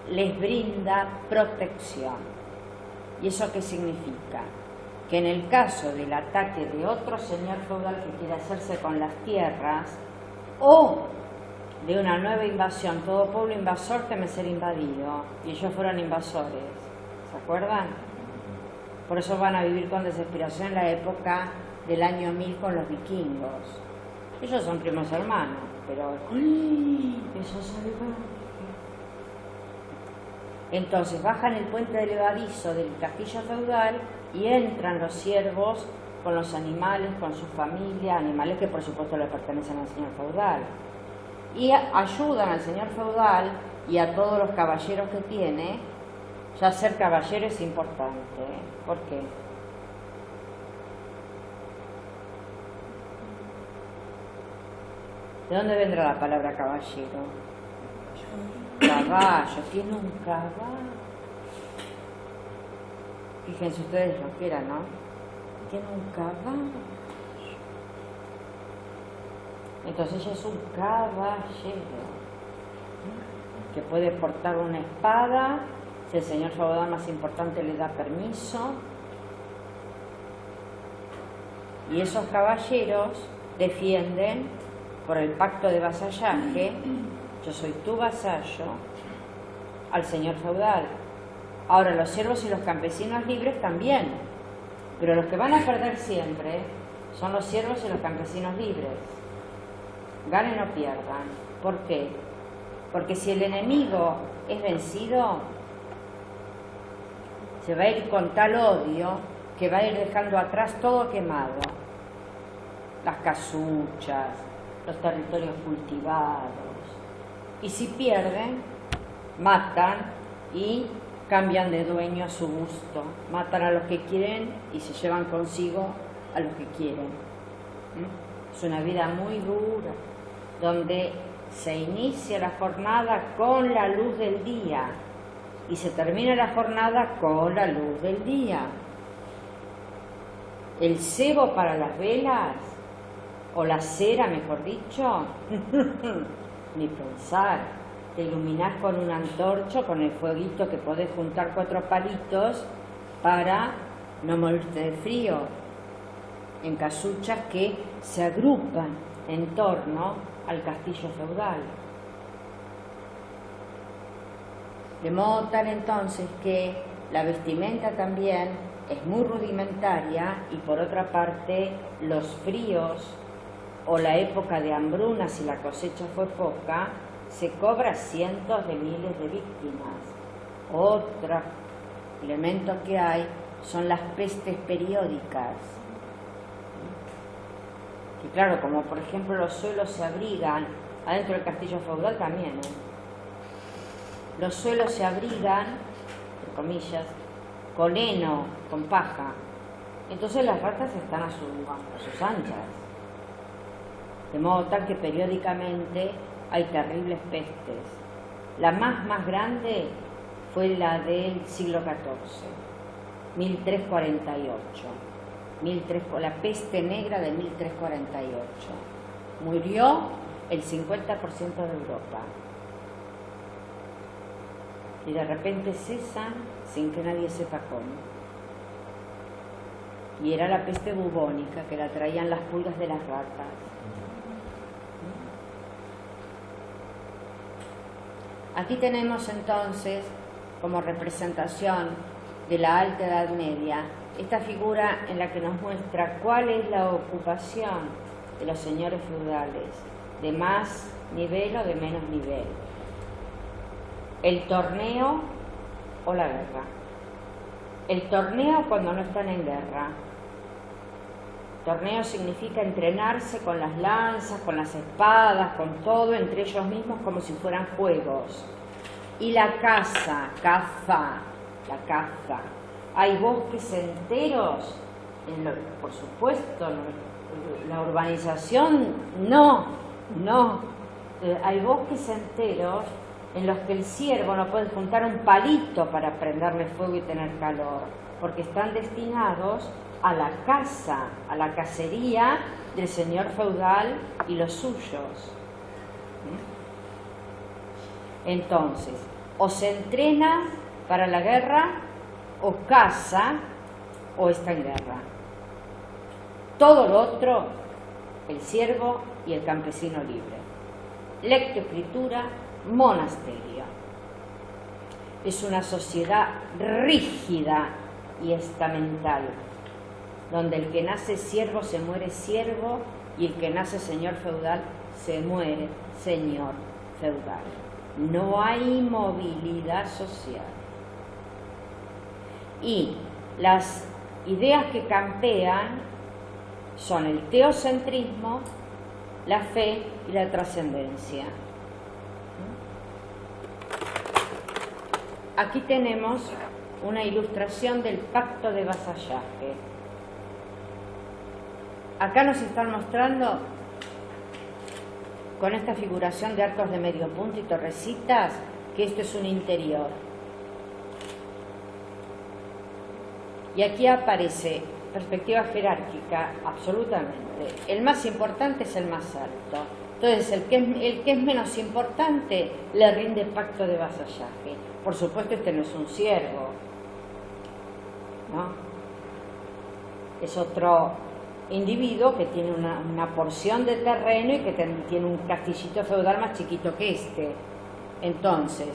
les brinda protección. ¿Y eso qué significa? Que en el caso del ataque de otro señor feudal que quiere hacerse con las tierras, o de una nueva invasión, todo pueblo invasor teme ser invadido, y ellos fueron invasores, ¿se acuerdan? Por eso van a vivir con desesperación en la época del año 1000 con los vikingos. Ellos son primos hermanos, pero eso es salvaje. Entonces bajan el puente del levadizo del castillo feudal y entran los siervos con los animales, con su familia, animales que por supuesto le pertenecen al señor feudal, y ayudan al señor feudal y a todos los caballeros que tiene. Ya ser caballero es importante. ¿Por qué? ¿De dónde vendrá la palabra caballero? Caballo, tiene un caballo. Fíjense ustedes lo que era, ¿no? Tiene un caballo. Entonces ella es un caballero que puede portar una espada si el señor feudal más importante le da permiso. Y esos caballeros defienden por el pacto de vasallaje, yo soy tu vasallo, al señor feudal. Ahora los siervos y los campesinos libres también, pero los que van a perder siempre son los siervos y los campesinos libres, ganen o pierdan. ¿Por qué? Porque si el enemigo es vencido, se va a ir con tal odio que va a ir dejando atrás todo quemado, las casuchas, los territorios cultivados, y si pierden, matan y cambian de dueño a su gusto, matan a los que quieren y se llevan consigo a los que quieren. Es una vida muy dura, donde se inicia la jornada con la luz del día y se termina la jornada con la luz del día. El cebo para las velas o la cera, mejor dicho, ni pensar. Te iluminás con una antorcha, con el fueguito que podés juntar 4 palitos para no morirte de frío, en casuchas que se agrupan en torno al castillo feudal. De modo tal entonces que la vestimenta también es muy rudimentaria y por otra parte los fríos o la época de hambruna, si la cosecha fue poca, se cobra cientos de miles de víctimas. Otro elemento que hay son las pestes periódicas. Y claro, como por ejemplo los suelos se abrigan, adentro del castillo feudal también, los suelos se abrigan, entre comillas, con heno, con paja. Entonces las ratas están a sus anchas. De modo tal que periódicamente hay terribles pestes. La más grande fue la del siglo XIV, 1348. La peste negra de 1348. Murió el 50% de Europa. Y de repente cesan sin que nadie sepa cómo. Y era la peste bubónica, que la traían las pulgas de las ratas. Aquí tenemos entonces, como representación de la Alta Edad Media, esta figura en la que nos muestra cuál es la ocupación de los señores feudales, de más nivel o de menos nivel. El torneo o la guerra. El torneo cuando no están en guerra. Torneo significa entrenarse con las lanzas, con las espadas, con todo, entre ellos mismos como si fueran juegos. Y la caza, la caza. Hay bosques enteros, por supuesto, la urbanización no. Hay bosques enteros en los que el ciervo no puede juntar un palito para prenderle fuego y tener calor, porque están destinados a la caza, a la cacería del señor feudal y los suyos. Entonces, o se entrena para la guerra, o caza, o está en guerra. Todo lo otro, el siervo y el campesino libre. Lectoescritura, monasterio. Es una sociedad rígida y estamental, donde el que nace siervo se muere siervo y el que nace señor feudal se muere señor feudal. No hay movilidad social. Y las ideas que campean son el teocentrismo, la fe y la trascendencia. Aquí tenemos una ilustración del pacto de vasallaje. Acá nos están mostrando, con esta figuración de arcos de medio punto y torrecitas, que esto es un interior. Y aquí aparece perspectiva jerárquica, absolutamente. El más importante es el más alto. Entonces, el que es menos importante le rinde pacto de vasallaje. Por supuesto, este no es un siervo, ¿no? Es otro individuo que tiene una porción de terreno y que tiene un castillito feudal más chiquito que este. Entonces,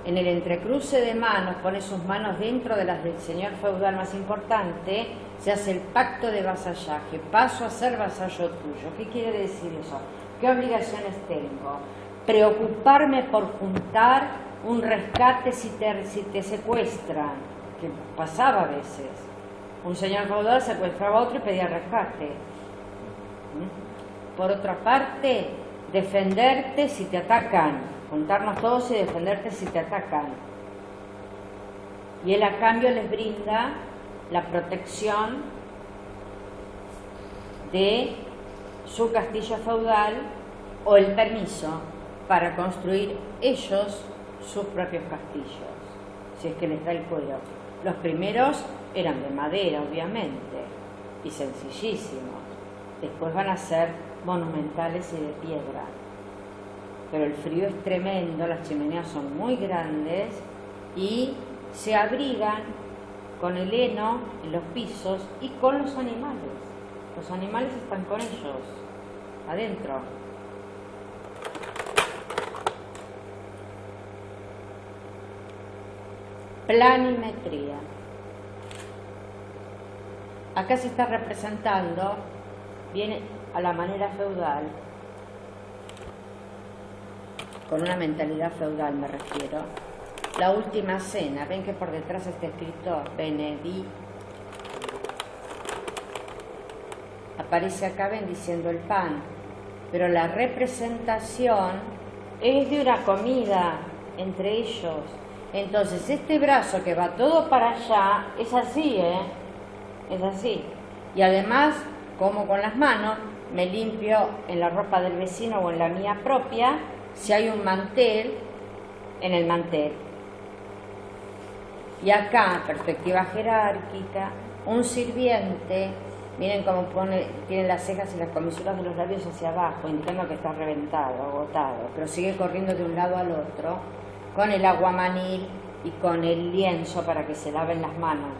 en el entrecruce de manos, pone sus manos dentro de las del señor feudal más importante, se hace el pacto de vasallaje. Paso a ser vasallo tuyo. ¿Qué quiere decir eso? ¿Qué obligaciones tengo? Preocuparme por juntar un rescate si te secuestran, que pasaba a veces. Un señor feudal secuestraba a otro y pedía rescate. Por otra parte, defenderte si te atacan, juntarnos todos y defenderte si te atacan. Y él a cambio les brinda la protección de su castillo feudal o el permiso para construir ellos sus propios castillos, si es que les da el cuero. Los primeros eran de madera, obviamente, y sencillísimos. Después van a ser monumentales y de piedra. Pero el frío es tremendo, las chimeneas son muy grandes y se abrigan con el heno en los pisos y con los animales. Los animales están con ellos, adentro. Planimetría. Acá se está representando, viene a la manera feudal, con una mentalidad feudal me refiero, la última cena. Ven que por detrás está escrito Benedí. Aparece acá bendiciendo el pan, pero la representación es de una comida entre ellos. Entonces este brazo que va todo para allá es así, es así. Y además, como con las manos, me limpio en la ropa del vecino o en la mía propia, si hay un mantel, en el mantel. Y acá, perspectiva jerárquica, un sirviente, miren cómo tiene las cejas y las comisuras de los labios hacia abajo, indicando que está reventado, agotado, pero sigue corriendo de un lado al otro, con el aguamanil y con el lienzo para que se laven las manos.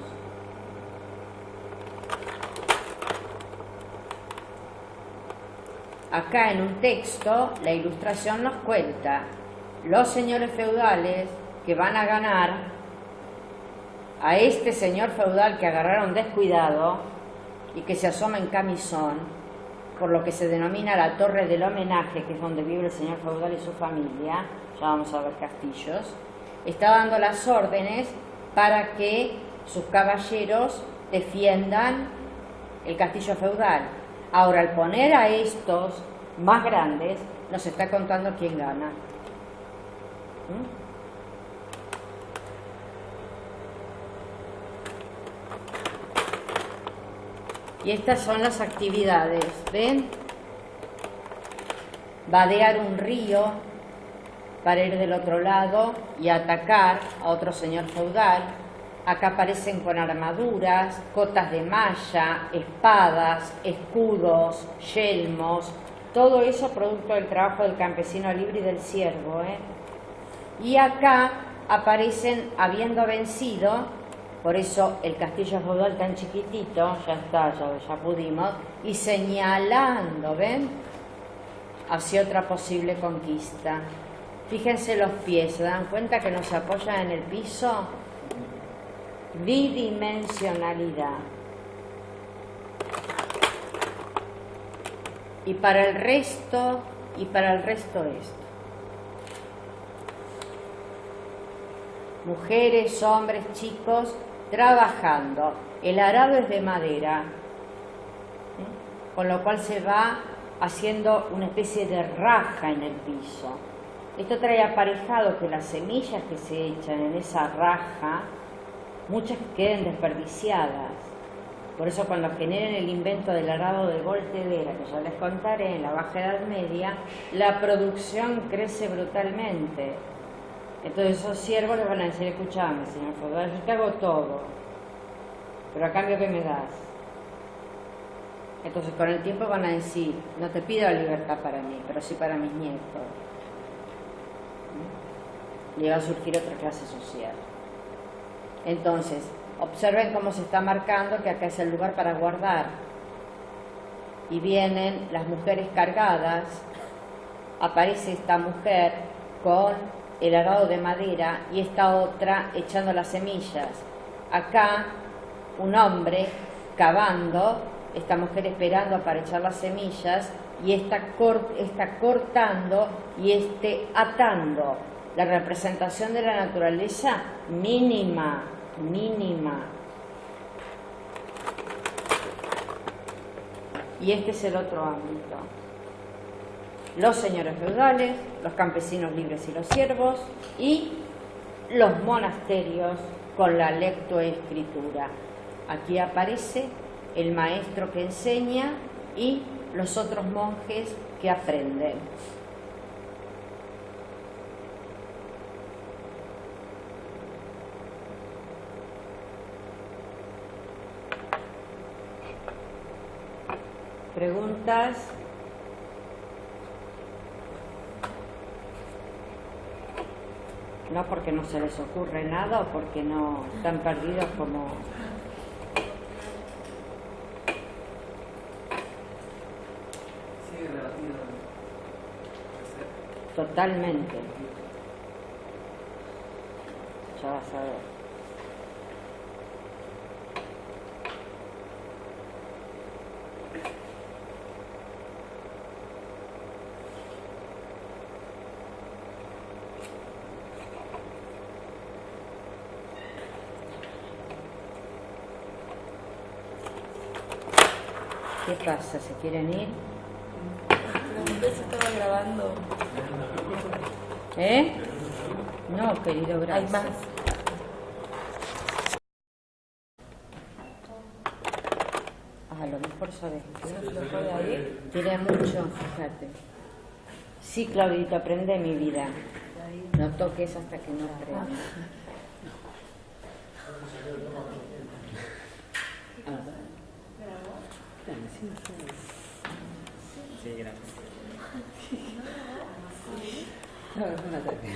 Acá en un texto, la ilustración nos cuenta los señores feudales que van a ganar a este señor feudal que agarraron descuidado y que se asoma en camisón, por lo que se denomina la torre del homenaje, que es donde vive el señor feudal y su familia, ya vamos a ver castillos, está dando las órdenes para que sus caballeros defiendan el castillo feudal. Ahora, al poner a estos más grandes, nos está contando quién gana. Y estas son las actividades, ¿ven? Vadear un río para ir del otro lado y atacar a otro señor feudal. Acá aparecen con armaduras, cotas de malla, espadas, escudos, yelmos, todo eso producto del trabajo del campesino libre y del siervo, Y acá aparecen habiendo vencido, por eso el castillo feudal tan chiquitito, ya está, ya pudimos, y señalando, ¿ven?, hacia otra posible conquista. Fíjense los pies, ¿se dan cuenta que no se apoyan en el piso? Bidimensionalidad. Y para el resto esto. Mujeres, hombres, chicos, trabajando. El arado es de madera, con lo cual se va haciendo una especie de raja en el piso. Esto trae aparejado que las semillas que se echan en esa raja, muchas queden desperdiciadas. Por eso cuando generen el invento del arado de voltedera, que ya les contaré, en la Baja Edad Media, la producción crece brutalmente. Entonces esos siervos les van a decir: escuchame, señor feudal, yo te hago todo, pero a cambio, ¿qué me das? Entonces con el tiempo van a decir: no te pido la libertad para mí, pero sí para mis nietos. Y va a surgir otra clase social. Entonces, observen cómo se está marcando que acá es el lugar para guardar. Y vienen las mujeres cargadas, aparece esta mujer con el arado de madera y esta otra echando las semillas. Acá un hombre cavando, esta mujer esperando para echar las semillas, y esta cortando y atando. La representación de la naturaleza mínima. Y este es el otro ámbito. Los señores feudales, los campesinos libres y los siervos, y los monasterios con la lectoescritura. Aquí aparece el maestro que enseña y los otros monjes que aprenden. ¿Preguntas? no porque no se les ocurre nada o porque no están perdidos como... Sigue relativo. Totalmente. Ya vas a ver. ¿Qué pasa? ¿Se quieren ir? Pregunté si estaba grabando. ¿Eh? No, querido, gracias. Hay más. A lo mejor sabes. ¿Se aflojó de ahí? Tiene mucho, fíjate. Sí, Claudita, aprende mi vida. No toques hasta que no aprendas. Sí, gracias. No, es un ataque.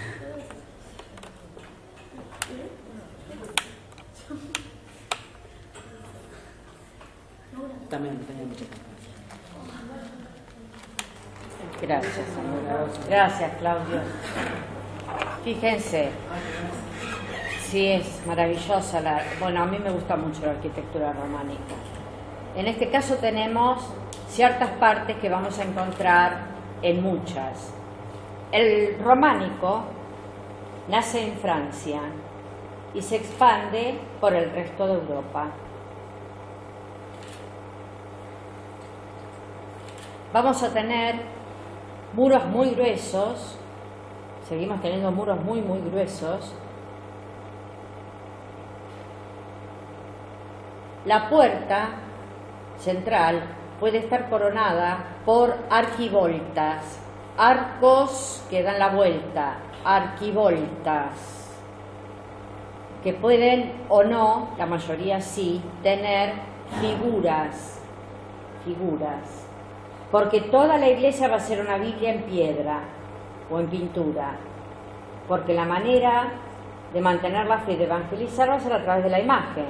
También tenía mucha confianza. Gracias, amor. Gracias, Claudio. Fíjense. Sí, es maravillosa la... Bueno, a mí me gusta mucho la arquitectura románica. En este caso tenemos ciertas partes que vamos a encontrar en muchas. El románico nace en Francia y se expande por el resto de Europa. Vamos a tener muros muy gruesos, seguimos teniendo muros muy gruesos. La puerta central puede estar coronada por arquivoltas, arcos que dan la vuelta, arquivoltas, que pueden o no, la mayoría sí, tener figuras, porque toda la iglesia va a ser una Biblia en piedra o en pintura, porque la manera de mantener la fe y de evangelizar va a ser a través de la imagen,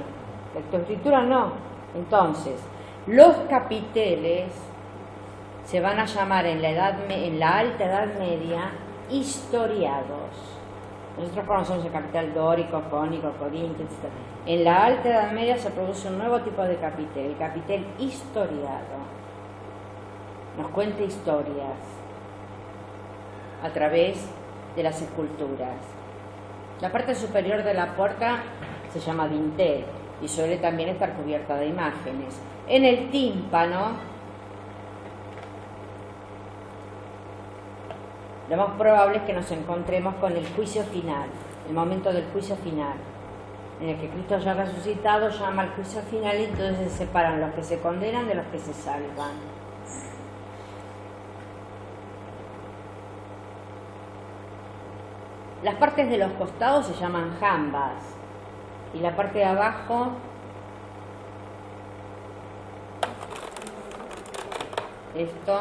la escritura no. Entonces, los capiteles se van a llamar en la Alta Edad Media historiados. Nosotros conocemos el capitel dórico, jónico, corintio, etc. En la Alta Edad Media se produce un nuevo tipo de capitel, el capitel historiado. Nos cuenta historias a través de las esculturas. La parte superior de la puerta se llama dintel y suele también estar cubierta de imágenes. En el tímpano, lo más probable es que nos encontremos con el juicio final, el momento del juicio final, en el que Cristo ya resucitado llama al juicio final y entonces se separan los que se condenan de los que se salvan. Las partes de los costados se llaman jambas y la parte de abajo esto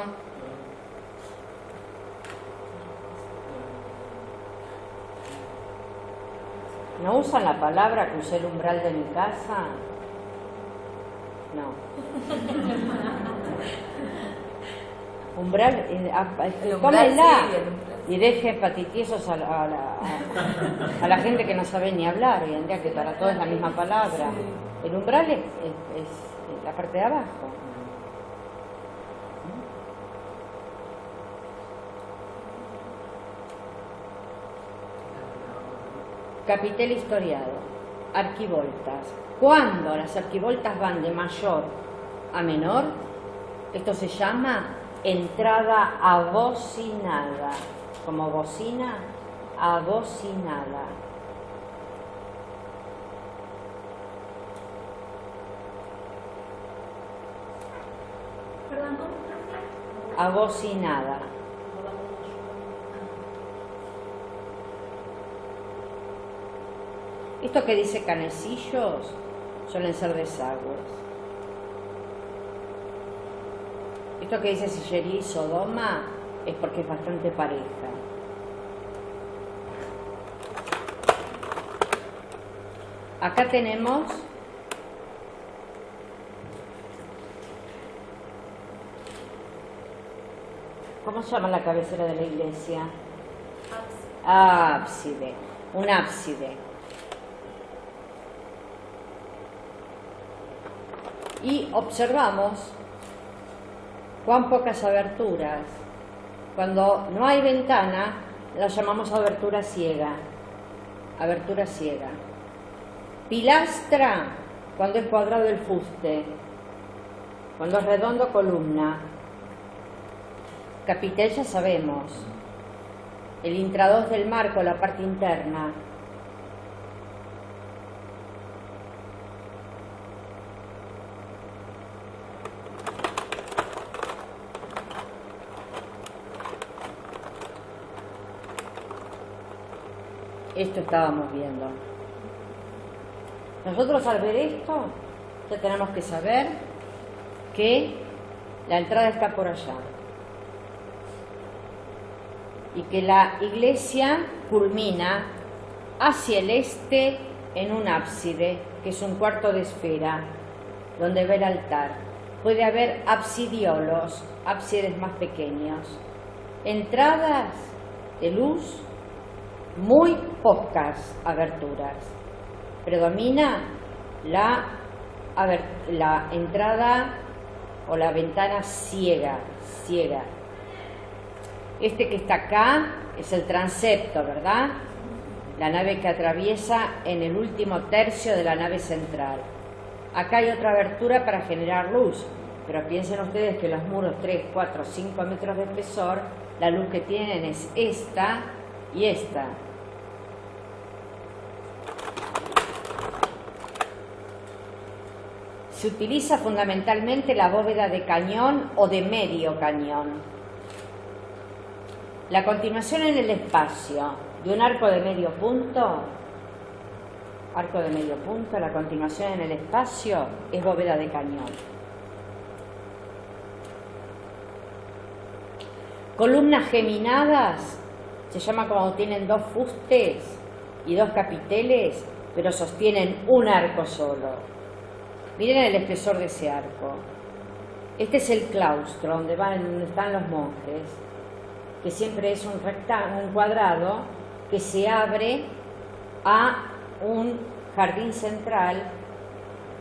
¿no usan la palabra crucé el umbral de mi casa? No. Umbral, tómenla y deje patitiesos a la gente que no sabe ni hablar hoy en día, que para todo es la misma palabra. El umbral es la parte de abajo. Capitel historiado, arquivoltas. Cuando las arquivoltas van de mayor a menor, esto se llama entrada abocinada, como bocina, abocinada. Perdón, ¿cómo? Abocinada. Esto que dice canecillos suelen ser desagües. Esto que dice sillería y sodoma es porque es bastante pareja. Acá tenemos ¿cómo se llama la cabecera de la iglesia? Ábside, un ábside. Y observamos cuán pocas aberturas. Cuando no hay ventana, la llamamos abertura ciega. Abertura ciega. Pilastra, cuando es cuadrado el fuste. Cuando es redondo, columna. Capitel ya sabemos. El intradós del marco, la parte interna. Esto estábamos viendo. Nosotros al ver esto, ya tenemos que saber que la entrada está por allá. Y que la iglesia culmina hacia el este en un ábside, que es un cuarto de esfera, donde ve el altar. Puede haber absidiolos, ábsides más pequeños. Entradas de luz, muy pocas aberturas. Predomina la entrada o la ventana ciega. Este que está acá es el transepto, ¿verdad? La nave que atraviesa en el último tercio de la nave central. Acá hay otra abertura para generar luz, pero piensen ustedes que los muros 3, 4, 5 metros de espesor, la luz que tienen es esta y esta. Se utiliza fundamentalmente la bóveda de cañón o de medio cañón. La continuación en el espacio de un arco de medio punto, la continuación en el espacio es bóveda de cañón. Columnas geminadas se llama cuando tienen dos fustes y dos capiteles, pero sostienen un arco solo. Miren el espesor de ese arco. Este es el claustro donde están los monjes, que siempre es un cuadrado que se abre a un jardín central,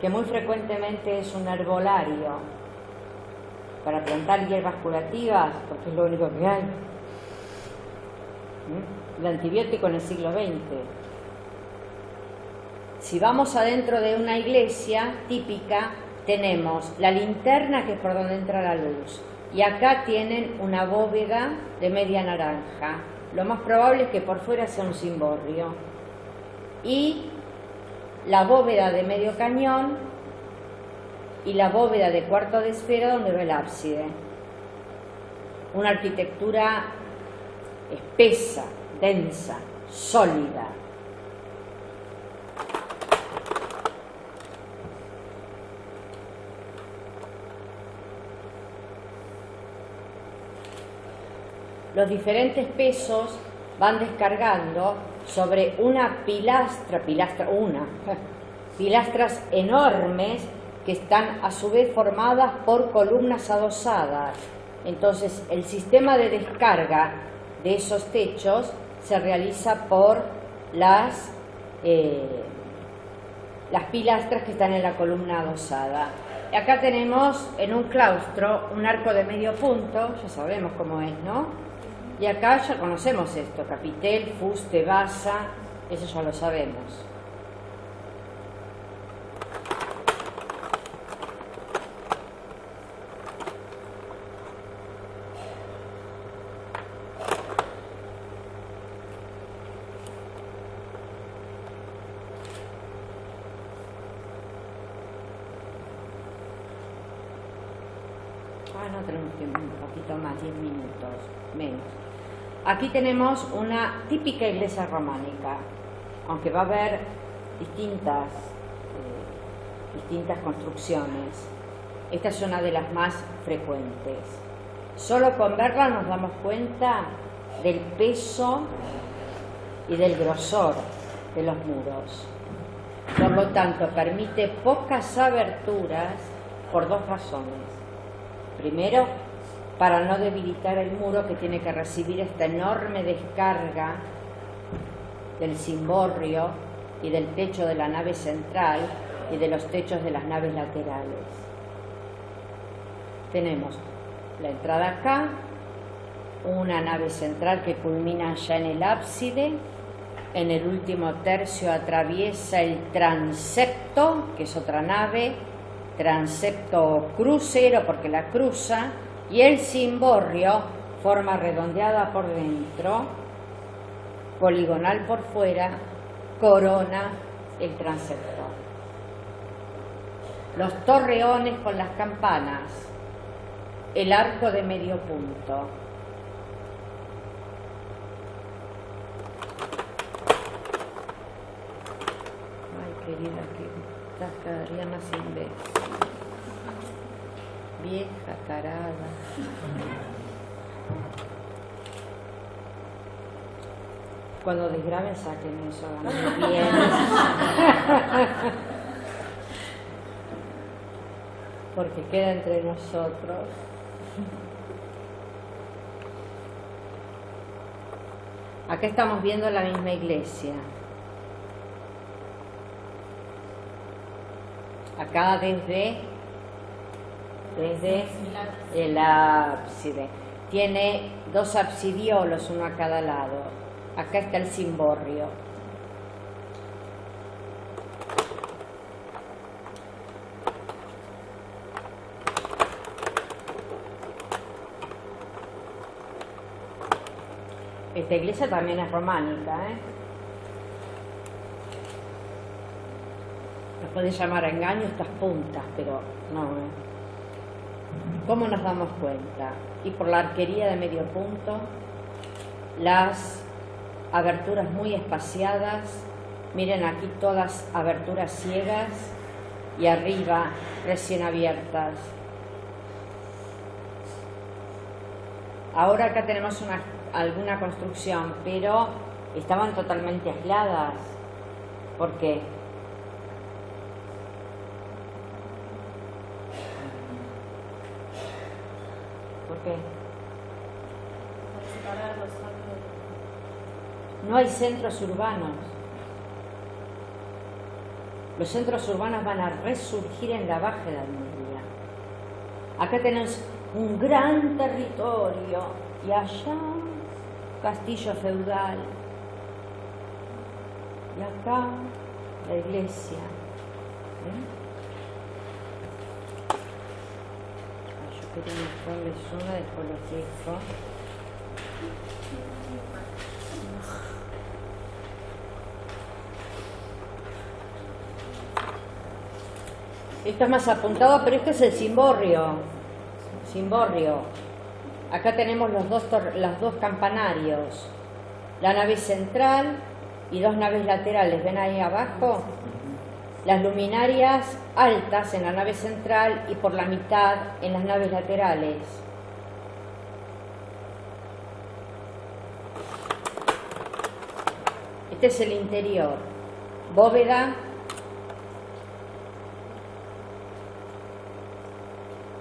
que muy frecuentemente es un herbolario para plantar hierbas curativas, porque es lo único que hay. El antibiótico en el siglo XX. Si vamos adentro de una iglesia típica, tenemos la linterna, que es por donde entra la luz, y acá tienen una bóveda de media naranja. Lo más probable es que por fuera sea un cimborrio. Y la bóveda de medio cañón y la bóveda de cuarto de esfera donde va el ábside. Una arquitectura espesa, densa, sólida. Los diferentes pesos van descargando sobre una pilastras enormes que están a su vez formadas por columnas adosadas. Entonces el sistema de descarga de esos techos se realiza por las pilastras que están en la columna adosada. Acá tenemos en un claustro un arco de medio punto, ya sabemos cómo es, ¿no? Y acá ya conocemos esto, capitel, fuste, basa, eso ya lo sabemos. No tenemos tiempo, un poquito más, 10 minutos, menos. Aquí tenemos una típica iglesia románica, aunque va a haber distintas construcciones. Esta es una de las más frecuentes. Solo con verla nos damos cuenta del peso y del grosor de los muros. Por lo tanto, permite pocas aberturas por dos razones. Primero, para no debilitar el muro que tiene que recibir esta enorme descarga del cimborrio y del techo de la nave central y de los techos de las naves laterales. Tenemos la entrada acá, una nave central que culmina ya en el ábside. En el último tercio atraviesa el transepto, que es otra nave, transepto crucero porque la cruza, y el cimborrio, forma redondeada por dentro, poligonal por fuera, corona el transepto. Los torreones con las campanas, el arco de medio punto. Ay, querida, que estás cada día más imbécil. Vieja tarada. Cuando desgraben saquen eso, háganlo bien. Porque queda entre nosotros. Acá estamos viendo la misma iglesia. Acá desde el ábside. Tiene dos absidiolos, uno a cada lado. Acá está el cimborrio. Esta iglesia también es románica, ¿eh? Nos puede llamar a engaño estas puntas, pero no, ¿eh? ¿Cómo nos damos cuenta? Y por la arquería de medio punto, las aberturas muy espaciadas, miren aquí todas aberturas ciegas y arriba recién abiertas. Ahora acá tenemos alguna construcción, pero estaban totalmente aisladas. ¿Por qué? ¿Por qué? No hay centros urbanos. Los centros urbanos van a resurgir en la Baja Edad Media. Acá tenemos un gran territorio y allá castillo feudal y acá la iglesia. Yo quería mostrarles una, después los dejo. Esto es más apuntado, pero este es el cimborrio. Acá tenemos los dos campanarios, la nave central y dos naves laterales. ¿Ven ahí abajo? Las luminarias altas en la nave central y por la mitad en las naves laterales. Este es el interior. Bóveda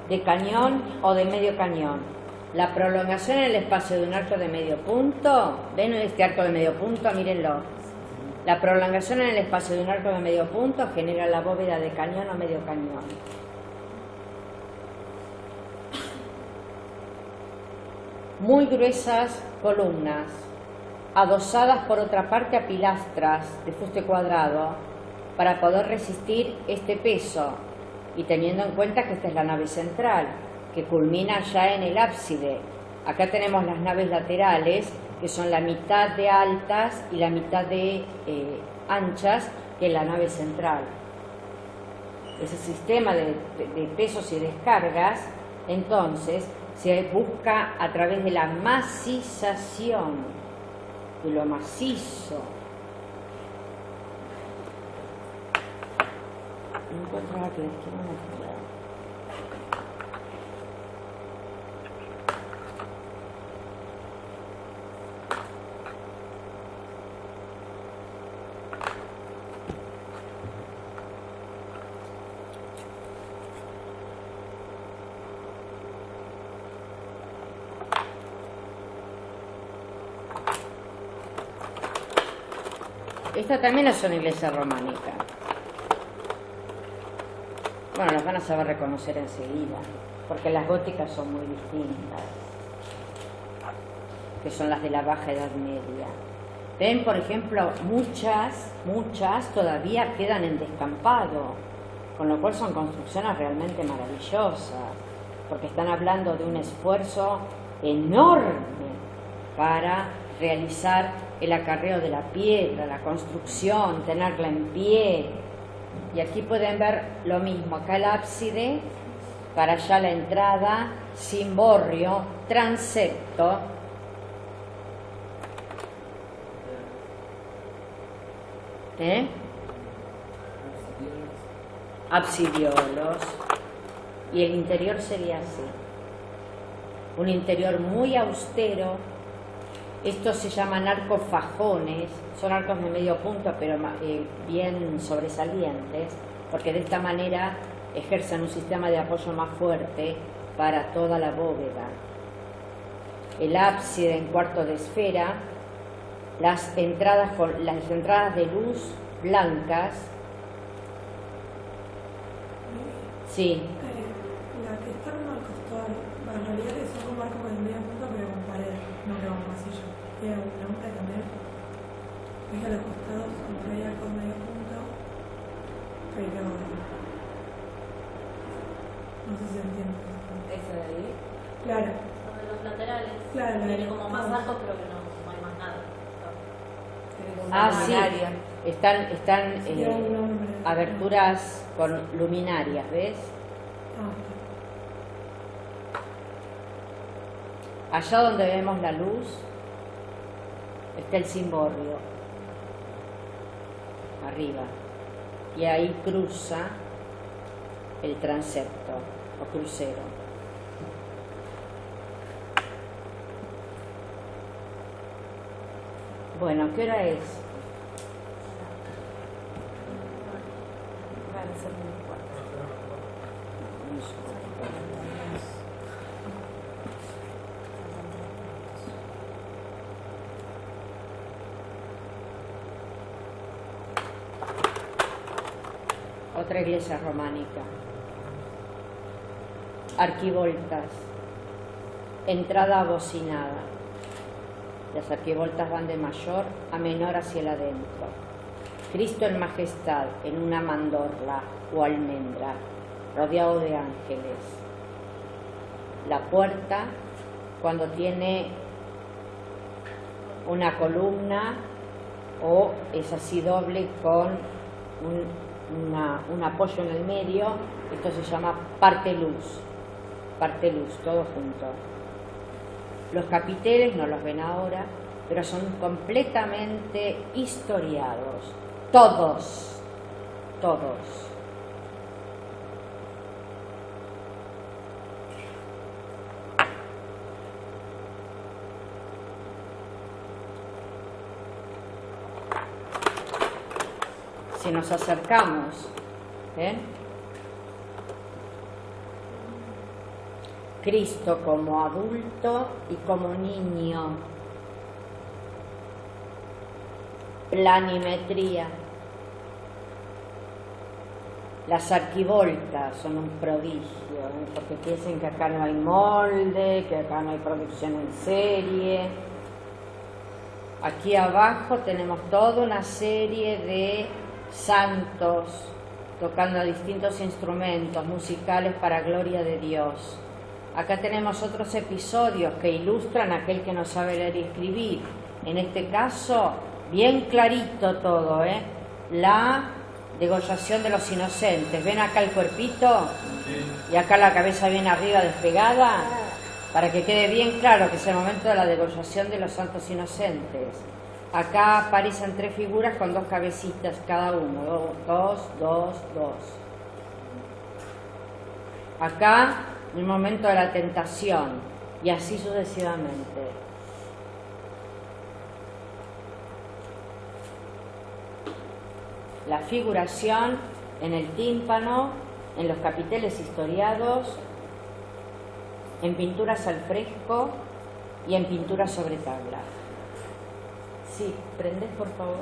de cañón o de medio cañón. La prolongación en el espacio de un arco de medio punto, ¿ven este arco de medio punto? Mírenlo. La prolongación en el espacio de un arco de medio punto genera la bóveda de cañón o medio cañón. Muy gruesas columnas, adosadas por otra parte a pilastras de fuste cuadrado para poder resistir este peso. Y teniendo en cuenta que esta es la nave central, que culmina ya en el ábside. Acá tenemos las naves laterales, que son la mitad de altas y la mitad de anchas, que es la nave central. Ese sistema de pesos y descargas, entonces, se busca a través de la macización, de lo macizo. No encuentro la que les quiero mostrar. Esta también es una iglesia románica. Bueno, las van a saber reconocer enseguida, porque las góticas son muy distintas, que son las de la Baja Edad Media. Ven, por ejemplo, muchas todavía quedan en descampado, con lo cual son construcciones realmente maravillosas, porque están hablando de un esfuerzo enorme para realizar el acarreo de la piedra, la construcción, tenerla en pie. Y aquí pueden ver lo mismo, acá el ábside, para allá la entrada, cimborrio, transepto. Absidiolos. Y el interior sería así. Un interior muy austero. Estos se llaman arcos fajones, son arcos de medio punto, pero bien sobresalientes, porque de esta manera ejercen un sistema de apoyo más fuerte para toda la bóveda. El ábside en cuarto de esfera, las entradas de luz blancas. Sí. La que está al costado, bueno, en realidad que son como arcos de medio punto, pero con pared, no que con pasillo. Tiene una pregunta también. Es que a los costados, aunque hay arcos de medio punto, pero no sé si entiendo. ¿Esa de ahí? Claro. Donde los laterales. Claro, Tiene como más arcos, pero que no hay más nada. Sí, están Tiene un nombre. aberturas con luminarias, ¿ves? Allá donde vemos la luz está el cimborrio, arriba, y ahí cruza el transepto o crucero. Bueno, ¿qué hora es? Otra iglesia románica. Arquivoltas. Entrada abocinada. Las arquivoltas van de mayor a menor hacia el adentro. Cristo en majestad en una mandorla o almendra, rodeado de ángeles. La puerta, cuando tiene una columna o es así doble con un apoyo en el medio, esto se llama parte luz, todo junto. Los capiteles no los ven ahora, pero son completamente historiados, todos. Si nos acercamos, Cristo como adulto y como niño, planimetría. Las arquivoltas son un prodigio, porque piensen que acá no hay molde, que acá no hay producción en serie. Aquí abajo tenemos toda una serie de santos tocando distintos instrumentos musicales para gloria de Dios. Acá tenemos otros episodios que ilustran a aquel que no sabe leer y escribir. En este caso, bien clarito todo, la degollación de los inocentes. ¿Ven acá el cuerpito? Y acá la cabeza bien arriba despegada, para que quede bien claro que es el momento de la degollación de los santos inocentes. Acá aparecen 3 figuras con 2 cabecitas cada uno, 2. Acá el momento de la tentación, y así sucesivamente. La figuración en el tímpano, en los capiteles historiados, en pinturas al fresco y en pinturas sobre tabla. Sí, prendés por favor.